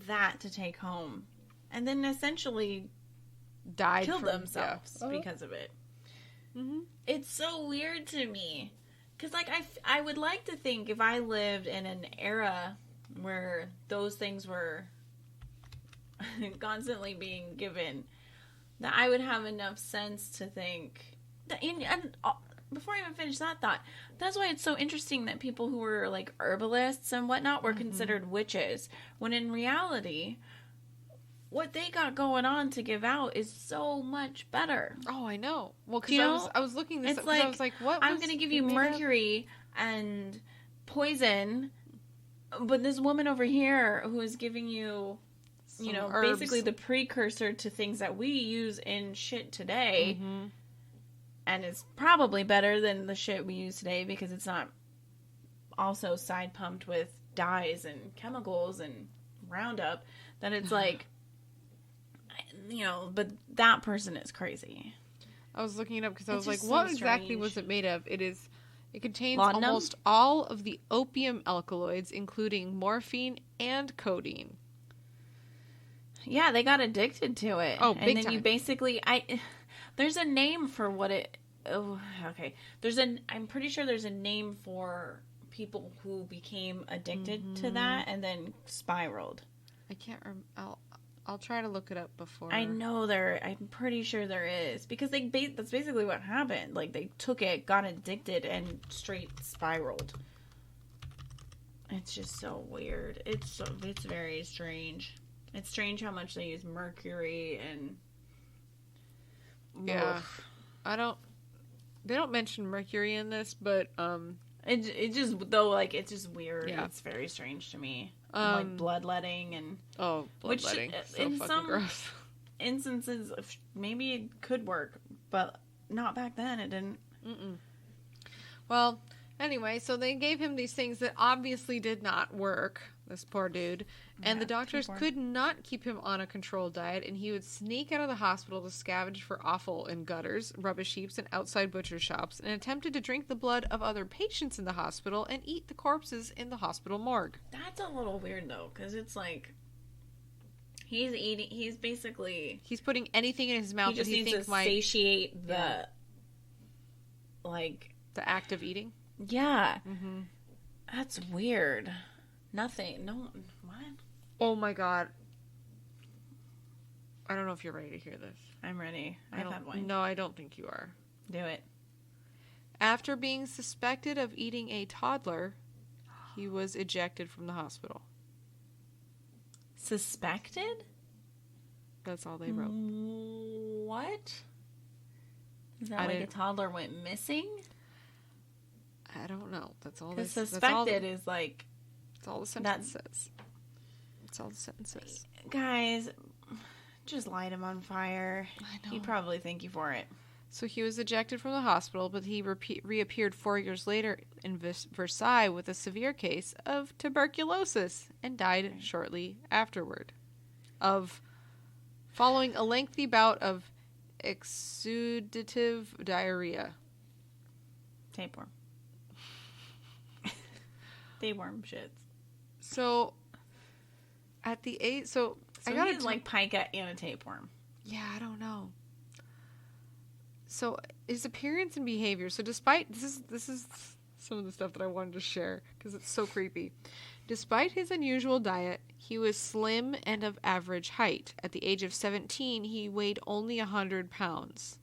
that to take home, and then essentially killed themselves because of it. Mm-hmm. It's so weird to me. Because, like, I would like to think if I lived in an era where those things were constantly being given, that I would have enough sense to think that, and before I even finish that thought, that's why it's so interesting that people who were like herbalists and whatnot were considered witches, when in reality, what they got going on to give out is so much better. Oh, I know. Well, because I was looking this up, like, I was like, what? I'm going to give you mercury and poison, but this woman over here who is giving you, you know, herbs, basically the precursor to things that we use in shit today, and it's probably better than the shit we use today because it's not also side pumped with dyes and chemicals and Roundup, that it's like, you know, but that person is crazy. I was looking it up because I was like, what exactly was it made of? It contains laudanum? Almost all of the opium alkaloids, including morphine and codeine. Yeah, they got addicted to it. Oh, big time. And then you basically, there's a name for what it, I'm pretty sure there's a name for people who became addicted to that and then spiraled. I can't remember. I'll try to look it up before. I know I'm pretty sure there is. Because that's basically what happened. Like, they took it, got addicted, and straight spiraled. It's just so weird. It's very strange. It's strange how much they use mercury and... Yeah. They don't mention mercury in this, but, It just, though, like, it's just weird. Yeah. It's very strange to me. Like, bloodletting and... Oh, bloodletting. So in fucking some gross. instances, maybe it could work, but not back then. It didn't. Mm-mm. Well, anyway, so they gave him these things that obviously did not work, this poor dude. And the doctors could not keep him on a controlled diet, and he would sneak out of the hospital to scavenge for offal in gutters, rubbish heaps, and outside butcher shops, and attempted to drink the blood of other patients in the hospital and eat the corpses in the hospital morgue. That's a little weird, though, because it's like... He's basically... He's putting anything in his mouth that he thinks might... satiate the... Yeah. Like... The act of eating? Yeah. Mm-hmm. That's weird. Nothing. No... What? Oh my god. I don't know if you're ready to hear this. I'm ready. I've had one. No, I don't think you are. Do it. After being suspected of eating a toddler, he was ejected from the hospital. Suspected? That's all they wrote. What? Is that a toddler went missing? I don't know. That's all. Because suspected is like... That's all the sentence says. That's all the sentence says. Guys, just light him on fire. I know. He'd probably thank you for it. So he was ejected from the hospital, but he reappeared 4 years later in Versailles with a severe case of tuberculosis and died shortly afterward, following a lengthy bout of exudative diarrhea. Tapeworm. Tapeworm shits. So, at the age, I got it like pica and a tapeworm. Yeah, I don't know. So his appearance and behavior. So despite this is some of the stuff that I wanted to share because it's so creepy. Despite his unusual diet, he was slim and of average height. At the age of 17, he weighed only 100 pounds.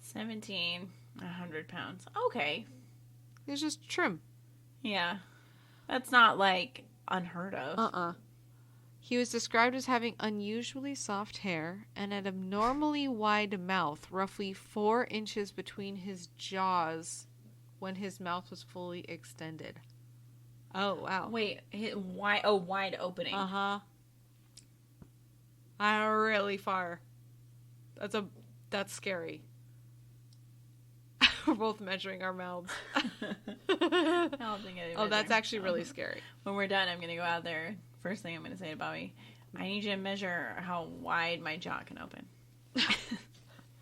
17, 100 pounds. Okay. He was just trim. Yeah. That's not like unheard of. He was described as having unusually soft hair and an abnormally wide mouth, roughly 4 inches between his jaws when his mouth was fully extended. Oh, wow. Wait, wide opening. Really far. That's scary. We're both measuring our mouths. Oh, that's actually really scary. When we're done, I'm going to go out there. First thing I'm going to say to Bobby, I need you to measure how wide my jaw can open.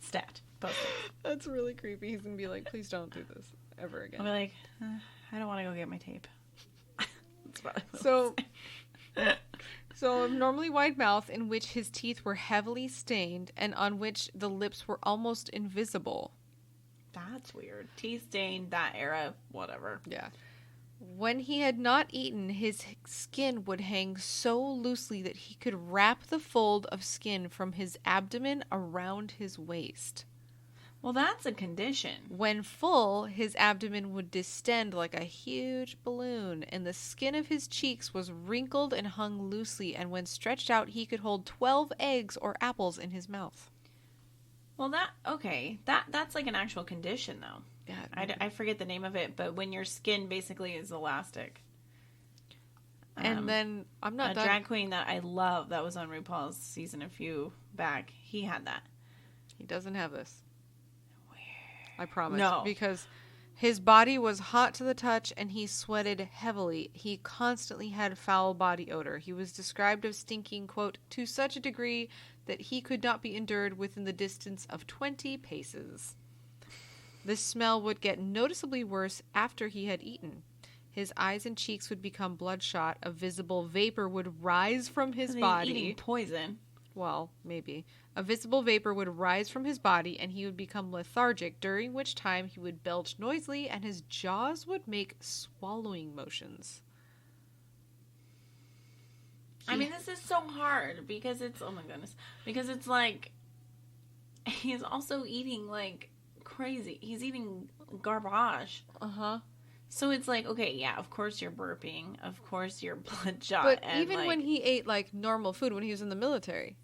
Stat. Post it. That's really creepy. He's going to be like, please don't do this ever again. I'll be like, I don't want to go get my tape. That's what So abnormally wide mouth in which his teeth were heavily stained and on which the lips were almost invisible. That's weird. Teeth stained, that era, whatever. Yeah. When he had not eaten, his skin would hang so loosely that he could wrap the fold of skin from his abdomen around his waist. Well, that's a condition. When full, his abdomen would distend like a huge balloon, and the skin of his cheeks was wrinkled and hung loosely, and when stretched out, he could hold 12 eggs or apples in his mouth. Well, that's like an actual condition, though. Yeah, I forget the name of it, but when your skin basically is elastic. And then, I'm not done. A drag queen that I love that was on RuPaul's season a few back, he had that. He doesn't have this. Weird. I promise. No. Because his body was hot to the touch and he sweated heavily. He constantly had foul body odor. He was described as stinking, quote, to such a degree that he could not be endured within the distance of 20 paces. The smell would get noticeably worse after he had eaten. His eyes and cheeks would become bloodshot. A visible vapor would rise from his body. Eating poison. well, maybe, a visible vapor would rise from his body and he would become lethargic, during which time he would belch noisily and his jaws would make swallowing motions. I mean, this is so hard because it's, oh my goodness, because it's like, he's also eating like crazy. He's eating garbage. Uh-huh. So it's like, okay, yeah, of course you're burping. Of course you're bloodshot. But and even like, when he ate like normal food when he was in the military.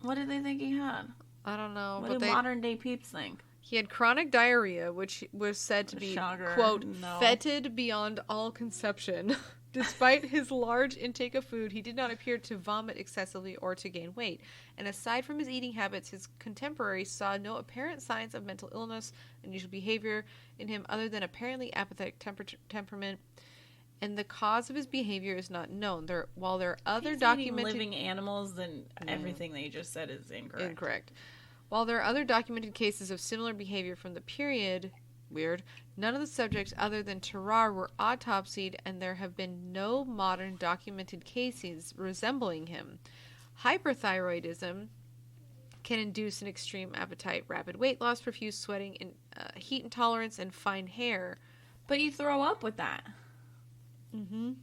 What did they think he had? I don't know. What do modern day peeps think? He had chronic diarrhea, which was said to be, quote, fetid beyond all conception. Despite his large intake of food, he did not appear to vomit excessively or to gain weight. And aside from his eating habits, his contemporaries saw no apparent signs of mental illness, unusual behavior in him other than apparently apathetic temperament. And the cause of his behavior is not known. While there are other documented living animals, then everything that you just said is incorrect. While there are other documented cases of similar behavior from the period, weird, none of the subjects other than Tarrare were autopsied, and there have been no modern documented cases resembling him. Hyperthyroidism can induce an extreme appetite, rapid weight loss, profuse sweating, heat intolerance, and fine hair. But you throw up with that. Mm-hmm.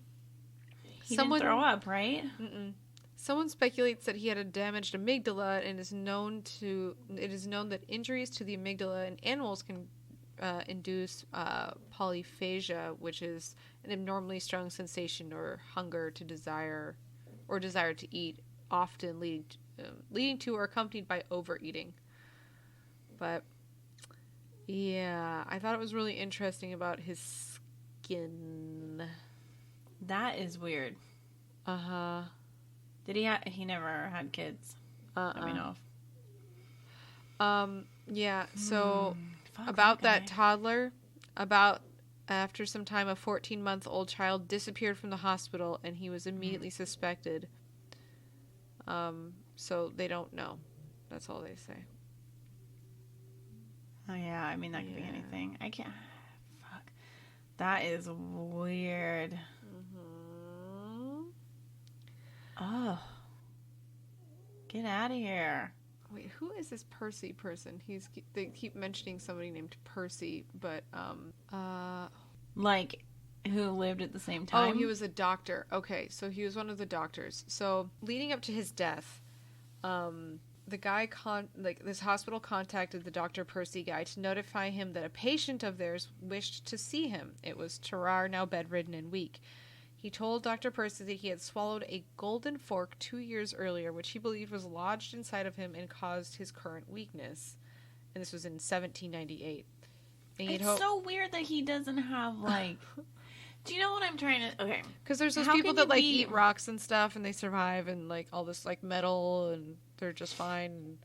He didn't throw up, right? Mm-mm. Someone speculates that he had a damaged amygdala, and it is known that injuries to the amygdala in animals can induce polyphagia, which is an abnormally strong sensation or hunger to desire to eat, often leading to or accompanied by overeating. But yeah, I thought it was really interesting about his skin. That is weird. Uh-huh. Did he never had kids? Let me know. Yeah, so about that toddler, after some time, a 14-month-old child disappeared from the hospital and he was immediately suspected. So they don't know. That's all they say. Oh yeah, I mean that could be anything. I can't. Fuck. That is weird. Mm-hmm. Oh. Get out of here. Wait, who is this Percy person? They keep mentioning somebody named Percy, but like who lived at the same time? Oh, he was a doctor. Okay, so he was one of the doctors. So leading up to his death, the guy this hospital contacted the Dr. Percy guy to notify him that a patient of theirs wished to see him. It was Tarrare, now bedridden and weak. He told Dr. Percy that he had swallowed a golden fork 2 years earlier, which he believed was lodged inside of him and caused his current weakness. And this was in 1798. And it's so weird that he doesn't have, like... Do you know what I'm trying to... Okay. Because there's those people that, like, eat rocks and stuff, and they survive, and, like, all this, like, metal, and they're just fine.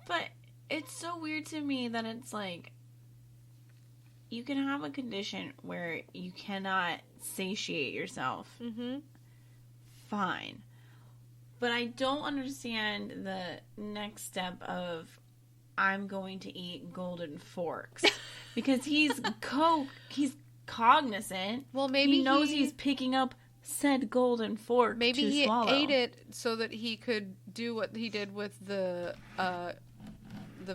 But it's so weird to me that it's, like... You can have a condition where you cannot satiate yourself. Mm-hmm. Fine. But I don't understand the next step of I'm going to eat golden forks. Because he's cognizant. Well, maybe he knows he's picking up said golden fork. Maybe to he swallow. ate it so that he could do what he did with the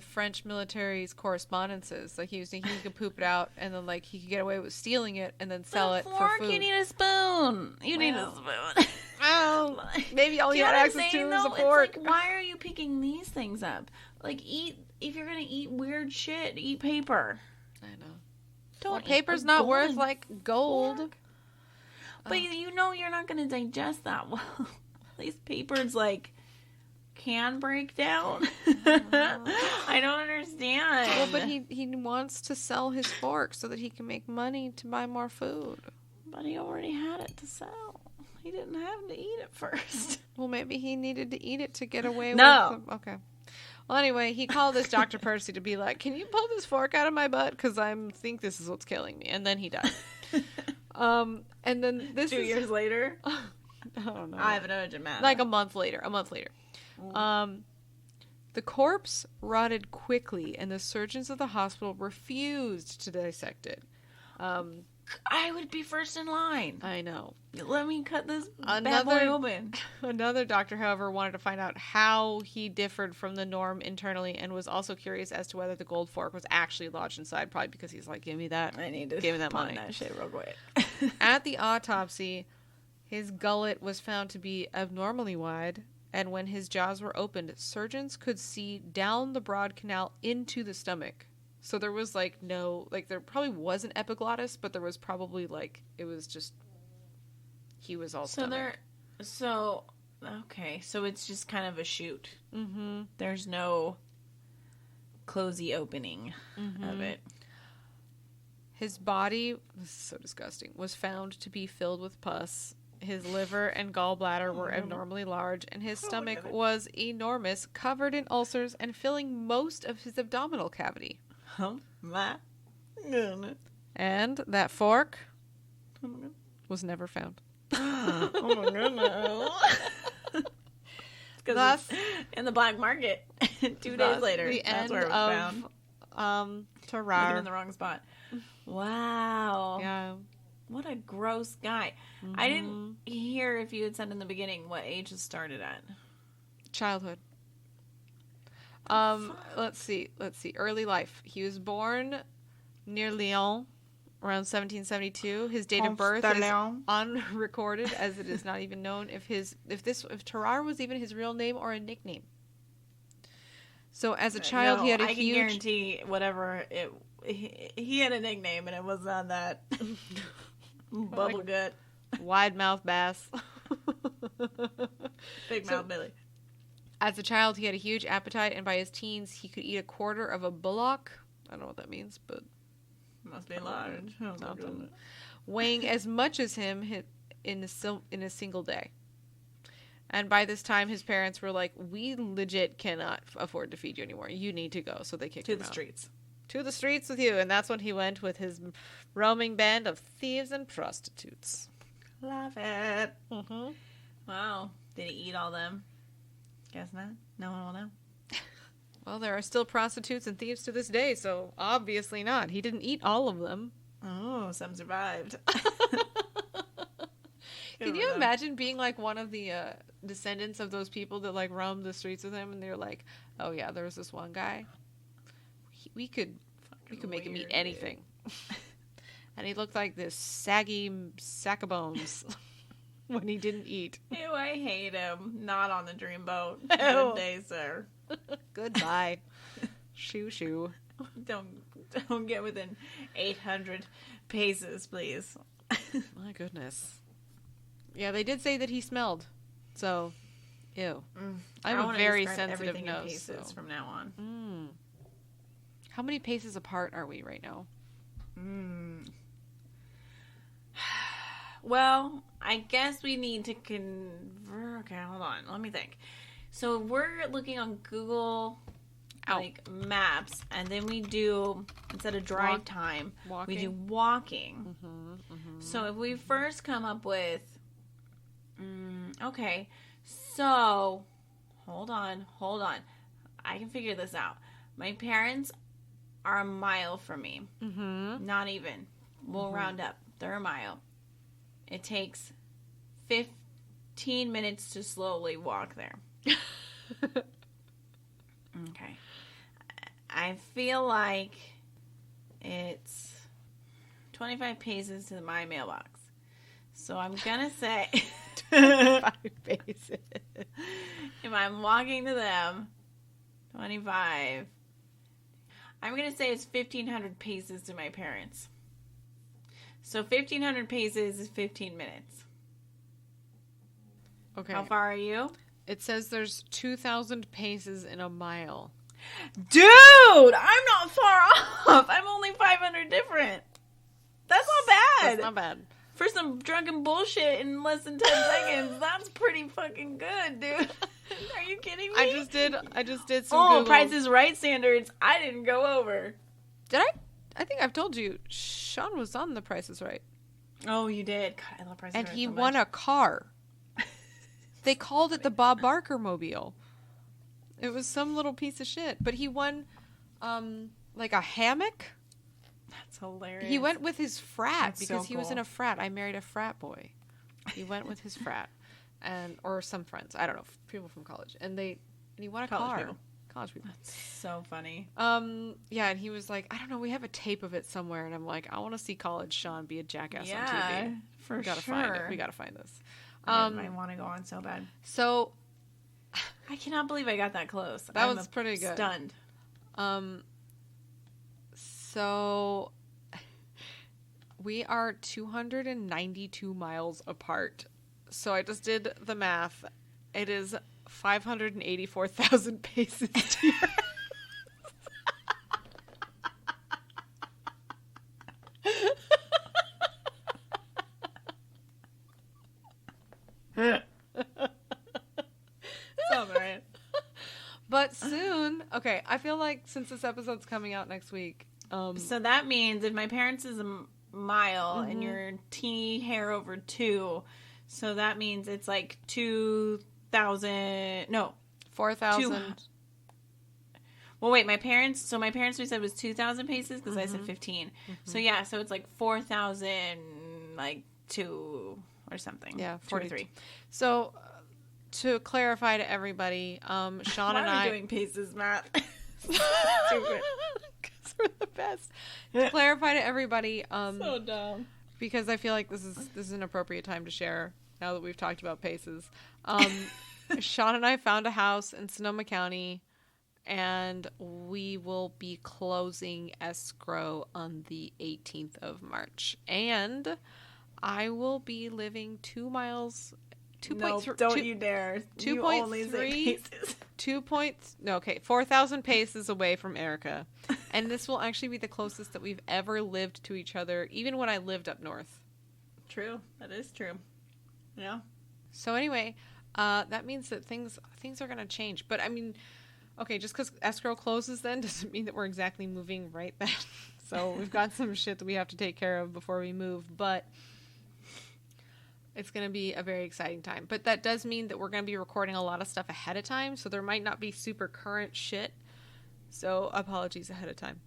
French military's correspondences. Like, he was thinking he could poop it out, and then, like, he could get away with stealing it and then sell it for food. You need a spoon. You need a spoon. Well, maybe all you had access to is a fork. It's like, why are you picking these things up? Like, if you're gonna eat weird shit, eat paper. I know. Don't paper's not worth, like, gold. Fork. But you know you're not gonna digest that well. At least paper's, like... can break down. I don't understand. Well, but he wants to sell his fork so that he can make money to buy more food. But he already had it to sell. He didn't have to eat it first. Well, maybe he needed to eat it to get away with it. Okay. Well, anyway, he called this Dr. Percy to be like, can you pull this fork out of my butt? Because I think this is what's killing me. And then he died. And then this 2 years later? I don't know. I have an urgent matter. Like a month later. The corpse rotted quickly, and the surgeons of the hospital refused to dissect it. I would be first in line. I know. Let me cut this bad boy open. Another doctor, however, wanted to find out how he differed from the norm internally and was also curious as to whether the gold fork was actually lodged inside, probably because he's like, give me that. I need to give me that money. that shit real quick. At the autopsy, his gullet was found to be abnormally wide, and when his jaws were opened, surgeons could see down the broad canal into the stomach. So there was, like, no... Like, there probably was an epiglottis, but there was probably, like... It was just... He was all stomach. Okay. So it's just kind of a chute. Mm-hmm. There's no closey opening of it. His body... This is so disgusting. Was found to be filled with pus. His liver and gallbladder were abnormally large, and his stomach was enormous, covered in ulcers, and filling most of his abdominal cavity. Oh my goodness. And that fork was never found. Oh my goodness. Thus, in the black market, 2 days later, the that's end where it was found. Tarrare. Looking in the wrong spot. Wow. Yeah. What a gross guy. Mm-hmm. I didn't hear if you had said in the beginning what age it started at. Childhood. Let's see. Early life. He was born near Lyon around 1772. His date of birth is unrecorded, as it is not even known if Tarrare was even his real name or a nickname. So as a child, he had a huge... I can guarantee whatever he had a nickname, and it was not that. Bubble gut. Wide mouth bass. Big mouth Billy. As a child, he had a huge appetite, and by his teens, he could eat a quarter of a bullock. I don't know what that means, but... Must be large. Weighing as much as him in a single day. And by this time, his parents were like, we legit cannot afford to feed you anymore. You need to go. So they kicked him out. To the streets. To the streets with you. And that's when he went with his roaming band of thieves and prostitutes. Love it. Mm-hmm. Wow. Did he eat all them? Guess not. No one will know. Well, there are still prostitutes and thieves to this day, so obviously not. He didn't eat all of them. Oh, some survived. Can you imagine being like one of the descendants of those people that like roamed the streets with him, and they're like, "Oh yeah, there was this one guy. We could make him eat anything," and he looked like this saggy sack of bones when he didn't eat. Ew, I hate him. Not on the dreamboat. Good day, sir. Goodbye. Shoo. Don't get within 800 paces, please. My goodness. Yeah, they did say that he smelled. So, ew. I have a very sensitive nose. Paces from now on. How many paces apart are we right now? Well, I guess we need to convert. Okay, hold on. Let me think. So we're looking on Google maps, and then we do, instead of drive time, we do walking. So if we first come up with, okay, so hold on. I can figure this out. My parents are a mile from me. Not even. We'll round up. They're a mile. It takes 15 minutes to slowly walk there. Okay. I feel like it's 25 paces to my mailbox. So I'm going to say 25 paces. If I'm walking to them, 25. I'm going to say it's 1,500 paces to my parents. So 1,500 paces is 15 minutes. Okay. How far are you? It says there's 2,000 paces in a mile. Dude, I'm not far off. I'm only 500 different. That's not bad. That's not bad. For some drunken bullshit in less than 10 seconds, that's pretty fucking good, dude. Are you kidding me? I just did some Google. Price is Right standards. I didn't go over. Did I? I think I've told you. Sean was on The Price is Right. Oh, you did. God, I love Price is Right. And he won a car. They called it the Bob Barker Mobile. It was some little piece of shit. But he won, like a hammock That's hilarious. He went with his frat That's because so he was cool. in a frat. I married a frat boy. He went with his frat or some friends. I don't know, people from college. And he won a car. People. College people. That's so funny. Yeah, and he was like, I don't know, we have a tape of it somewhere, and I'm like, I want to see college Sean be a jackass on TV. For We gotta sure. find it. We gotta find this. I want to go on so bad. So I cannot believe I got that close. That was pretty good. Stunned. So we are 292 miles apart. So I just did the math. It is 584,000 paces to your Sounds right. But soon, okay, I feel like since this episode's coming out next week, So that means if my parents is a mile and you're teeny hair over 2, so that means it's like 2,000. No, 4,000. Well, wait, my parents we said was 2,000 paces because I said 15. So yeah, so it's like 4,000, like 2 or something. Yeah, 43. So to clarify to everybody, Sean Why and are I we doing paces, Matt? Stupid. Because we're the best. To clarify to everybody, So dumb. because I feel like this is an appropriate time to share now that we've talked about paces. Sean and I found a house in Sonoma County, and we will be closing escrow on the 18th of March. And I will be living 2 miles. Don't you dare. 2.3 4,000 paces away from Erica. And this will actually be the closest that we've ever lived to each other, even when I lived up north. True. That is true. Yeah. So anyway, that means that things are going to change. But I mean, okay, just because escrow closes then doesn't mean that we're exactly moving right then. So we've got some shit that we have to take care of before we move. But it's going to be a very exciting time. But that does mean that we're going to be recording a lot of stuff ahead of time. So there might not be super current shit. So apologies ahead of time.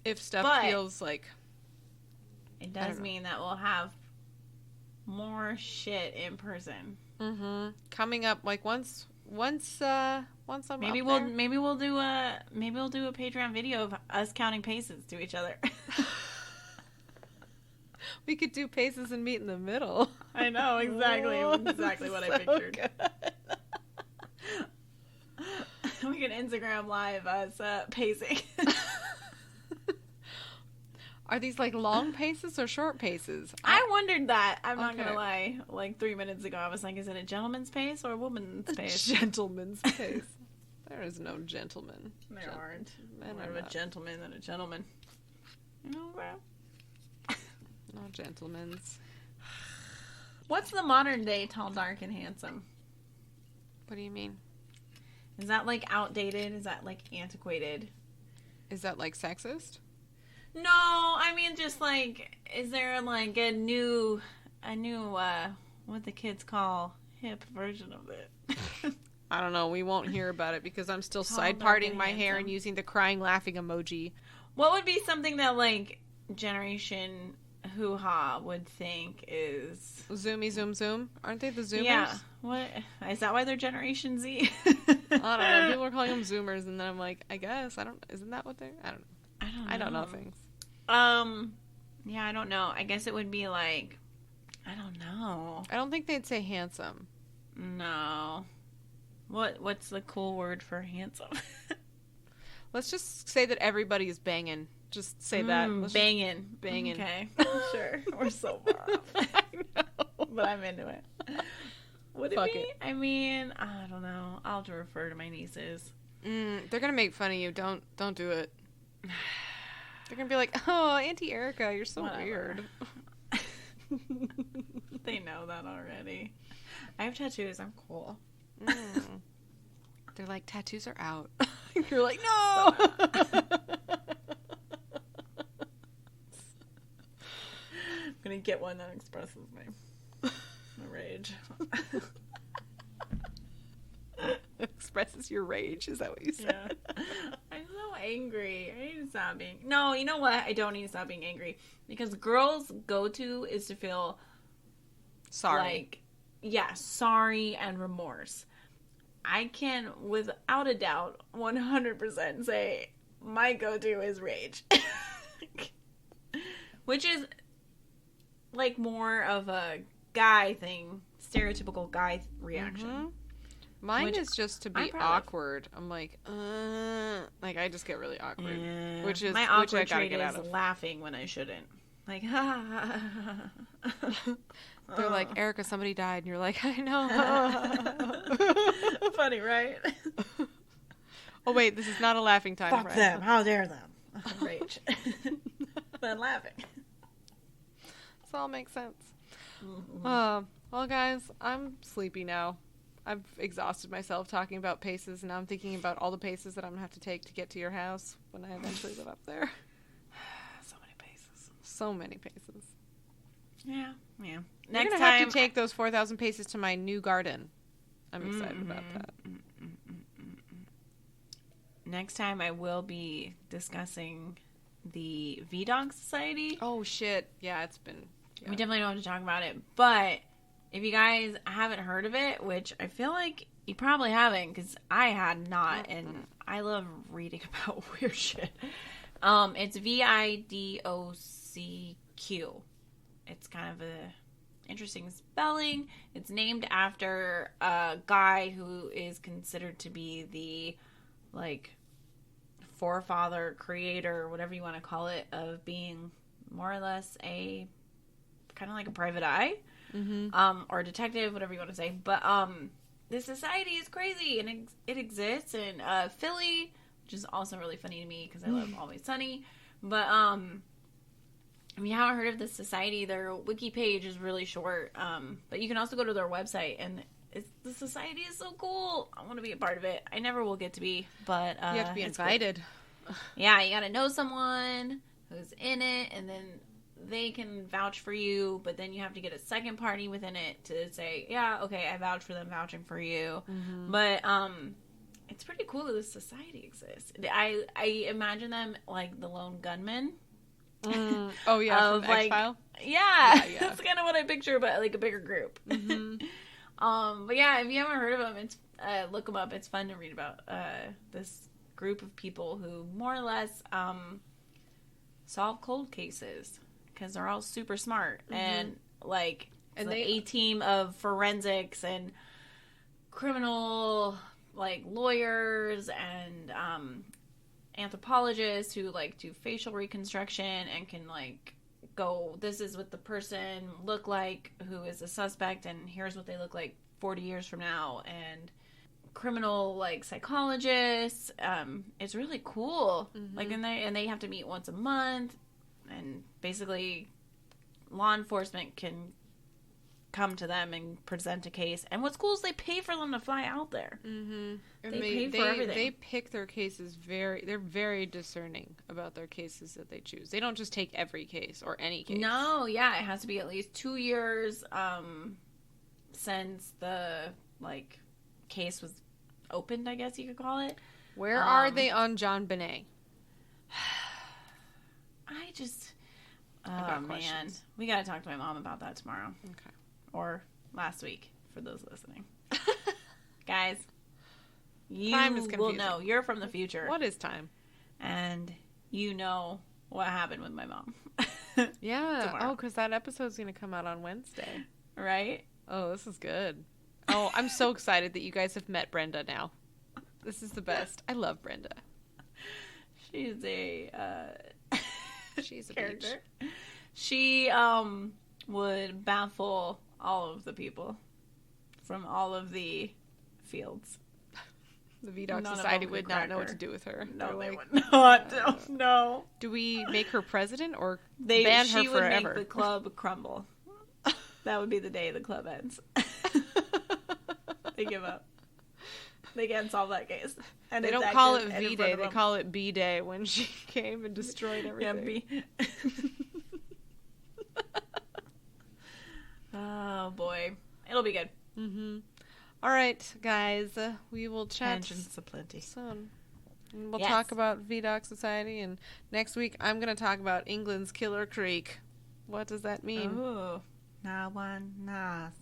If stuff feels like... It does mean that we'll have more shit in person. Coming up, like once I'm maybe up we'll there. maybe we'll do a Patreon video of us counting paces to each other. We could do paces and meet in the middle. I know exactly what I pictured. We can Instagram live us pacing. Are these like long paces or short paces? I wondered that. I'm not gonna lie. Like 3 minutes ago, I was like, "Is it a gentleman's pace or a woman's pace?" Gentleman's pace. There is no gentleman. There aren't. Men More are of a not. gentleman than a gentleman. You know, bro. No gentlemen's. What's the modern day tall, dark, and handsome? What do you mean? Is that like outdated? Is that like antiquated? Is that like sexist? No, I mean just like, is there like a new what the kids call hip version of it? I don't know. We won't hear about it because I'm still Tall, side dark, parting and my hair handsome. and using the crying laughing emoji. What would be something that like generation hoo-ha would think is Zoomy zoom zoom. Aren't they the zoomers? Yeah. What is that? Why they're Generation Z? I don't know. People are calling them zoomers, and then I'm like, I guess I don't. Isn't that what they're? I don't know. I don't know things. Yeah, I don't know. I guess it would be like, I don't know. I don't think they'd say handsome. No. What's the cool word for handsome? Let's just say that everybody is banging. Just say that. Let's Banging. Banging. Okay. Sure. We're so far off. I know. But I'm into it. Would it Fuck be? it. I mean, I don't know. I'll have to refer to my nieces. They're gonna make fun of you. Don't do it. They're gonna be like, "Oh, Auntie Erica, you're so Whatever. weird." They know that already. I have tattoos. I'm cool. They're like, tattoos are out. You're like, no. I'm gonna get one that expresses my rage. Expresses your rage. Is that what you said? Yeah. I'm so angry. I need to stop being... No, you know what? I don't need to stop being angry. Because girls' go-to is to feel... Sorry. Like, yeah, sorry and remorse. I can, without a doubt, 100% say my go-to is rage. Which is, like, more of a guy thing. Stereotypical guy reaction. Mm-hmm. Mine is just to be awkward. I'm like, I just get really awkward. Yeah. Which is my awkward which I trait get is out of. laughing when I shouldn't. Like, ha ha ha ha. They're like, Erica, somebody died, and you're like, I know. Funny, right? Oh wait, this is not a laughing time. Fuck right? them! How dare them? Rage. Then laughing. This all makes sense. Mm-hmm. Well, guys, I'm sleepy now. I've exhausted myself talking about paces, and now I'm thinking about all the paces that I'm going to have to take to get to your house when I eventually live up there. So many paces. So many paces. Yeah, yeah. Next time, I have to take those 4,000 paces to my new garden. I'm excited about that. Next time, I will be discussing the V-Dog Society. Oh, shit. Yeah, it's been... Yeah. We definitely don't have to talk about it, but if you guys haven't heard of it, which I feel like you probably haven't, because I had not, and I love reading about weird shit. It's VIDOCQ. It's kind of a interesting spelling. It's named after a guy who is considered to be the, like, forefather, creator, whatever you want to call it, of being more or less a kind of like a private eye, or a detective, whatever you want to say. But this society is crazy, and it exists in Philly, which is also really funny to me because I love Always Sunny. But if you haven't heard of this society, their wiki page is really short. But you can also go to their website, and the society is so cool. I want to be a part of it. I never will get to be, but you have to be invited. Cool. Yeah, you got to know someone who's in it, and then they can vouch for you, but then you have to get a second party within it to say, yeah, okay, I vouch for them vouching for you. But it's pretty cool that this society exists. I imagine them like the lone gunman. Oh yeah, of, from like, X-File? Yeah. That's kind of what I picture, but like a bigger group. But yeah, if you haven't heard of them, it's look them up. It's fun to read about this group of people who more or less solve cold cases. Because they're all super smart and like a team of forensics and criminal like lawyers and anthropologists who like do facial reconstruction and can like go, this is what the person looked like who is a suspect, and here's what they look like 40 years from now, and criminal like psychologists. It's really cool. Like and they have to meet once a month. And basically, law enforcement can come to them and present a case. And what's cool is they pay for them to fly out there. And they pay for everything. They pick their cases they're very discerning about their cases that they choose. They don't just take every case or any case. No, yeah, it has to be at least 2 years since the like case was opened, I guess you could call it. Where are they on John Bonet? Oh man, we gotta talk to my mom about that tomorrow. Okay. Or last week for those listening. Guys, you time is will confusing. know. You're from the future. What is time? And you know what happened with my mom. Yeah. Tomorrow. Oh, because that episode's going to come out on Wednesday. Right? Oh, this is good. Oh, I'm so excited that you guys have met Brenda now. This is the best. I love Brenda. She's a she's a character. beach. She would baffle all of the people from all of the fields. The V-Dog Society would not know what to do with her. No, They're they like, would not. No. Do we make her president or ban her forever? She would make the club crumble. That would be the day the club ends. They give up. They can't solve that case. And they don't call it V-Day. They call it B-Day when she came and destroyed everything. Yeah, Oh, boy. It'll be good. All right, guys. We will chat Tangents aplenty. soon. We'll talk about VDOC Society, and next week I'm going to talk about England's Killer Creek. What does that mean? Oh, no one knows.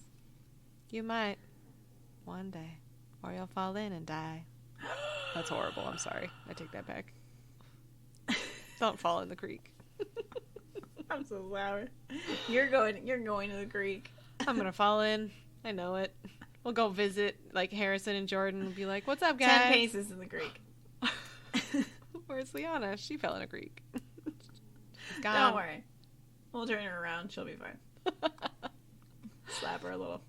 You might. One day. Or you'll fall in and die. That's horrible. I'm sorry. I take that back. Don't fall in the creek. I'm so sorry. You're going to the creek. I'm going to fall in. I know it. We'll go visit, like, Harrison and Jordan and be like, what's up, guys? 10 paces in the creek. Where's Liana? She fell in a creek. She's gone. Don't worry. We'll turn her around. She'll be fine. Slap her a little.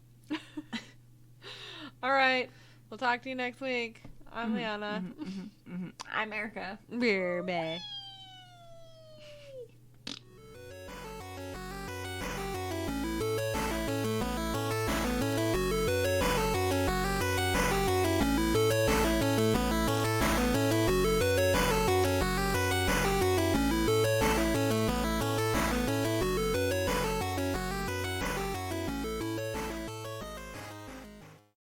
All right. We'll talk to you next week. I'm Liana. I'm Erica. Bye.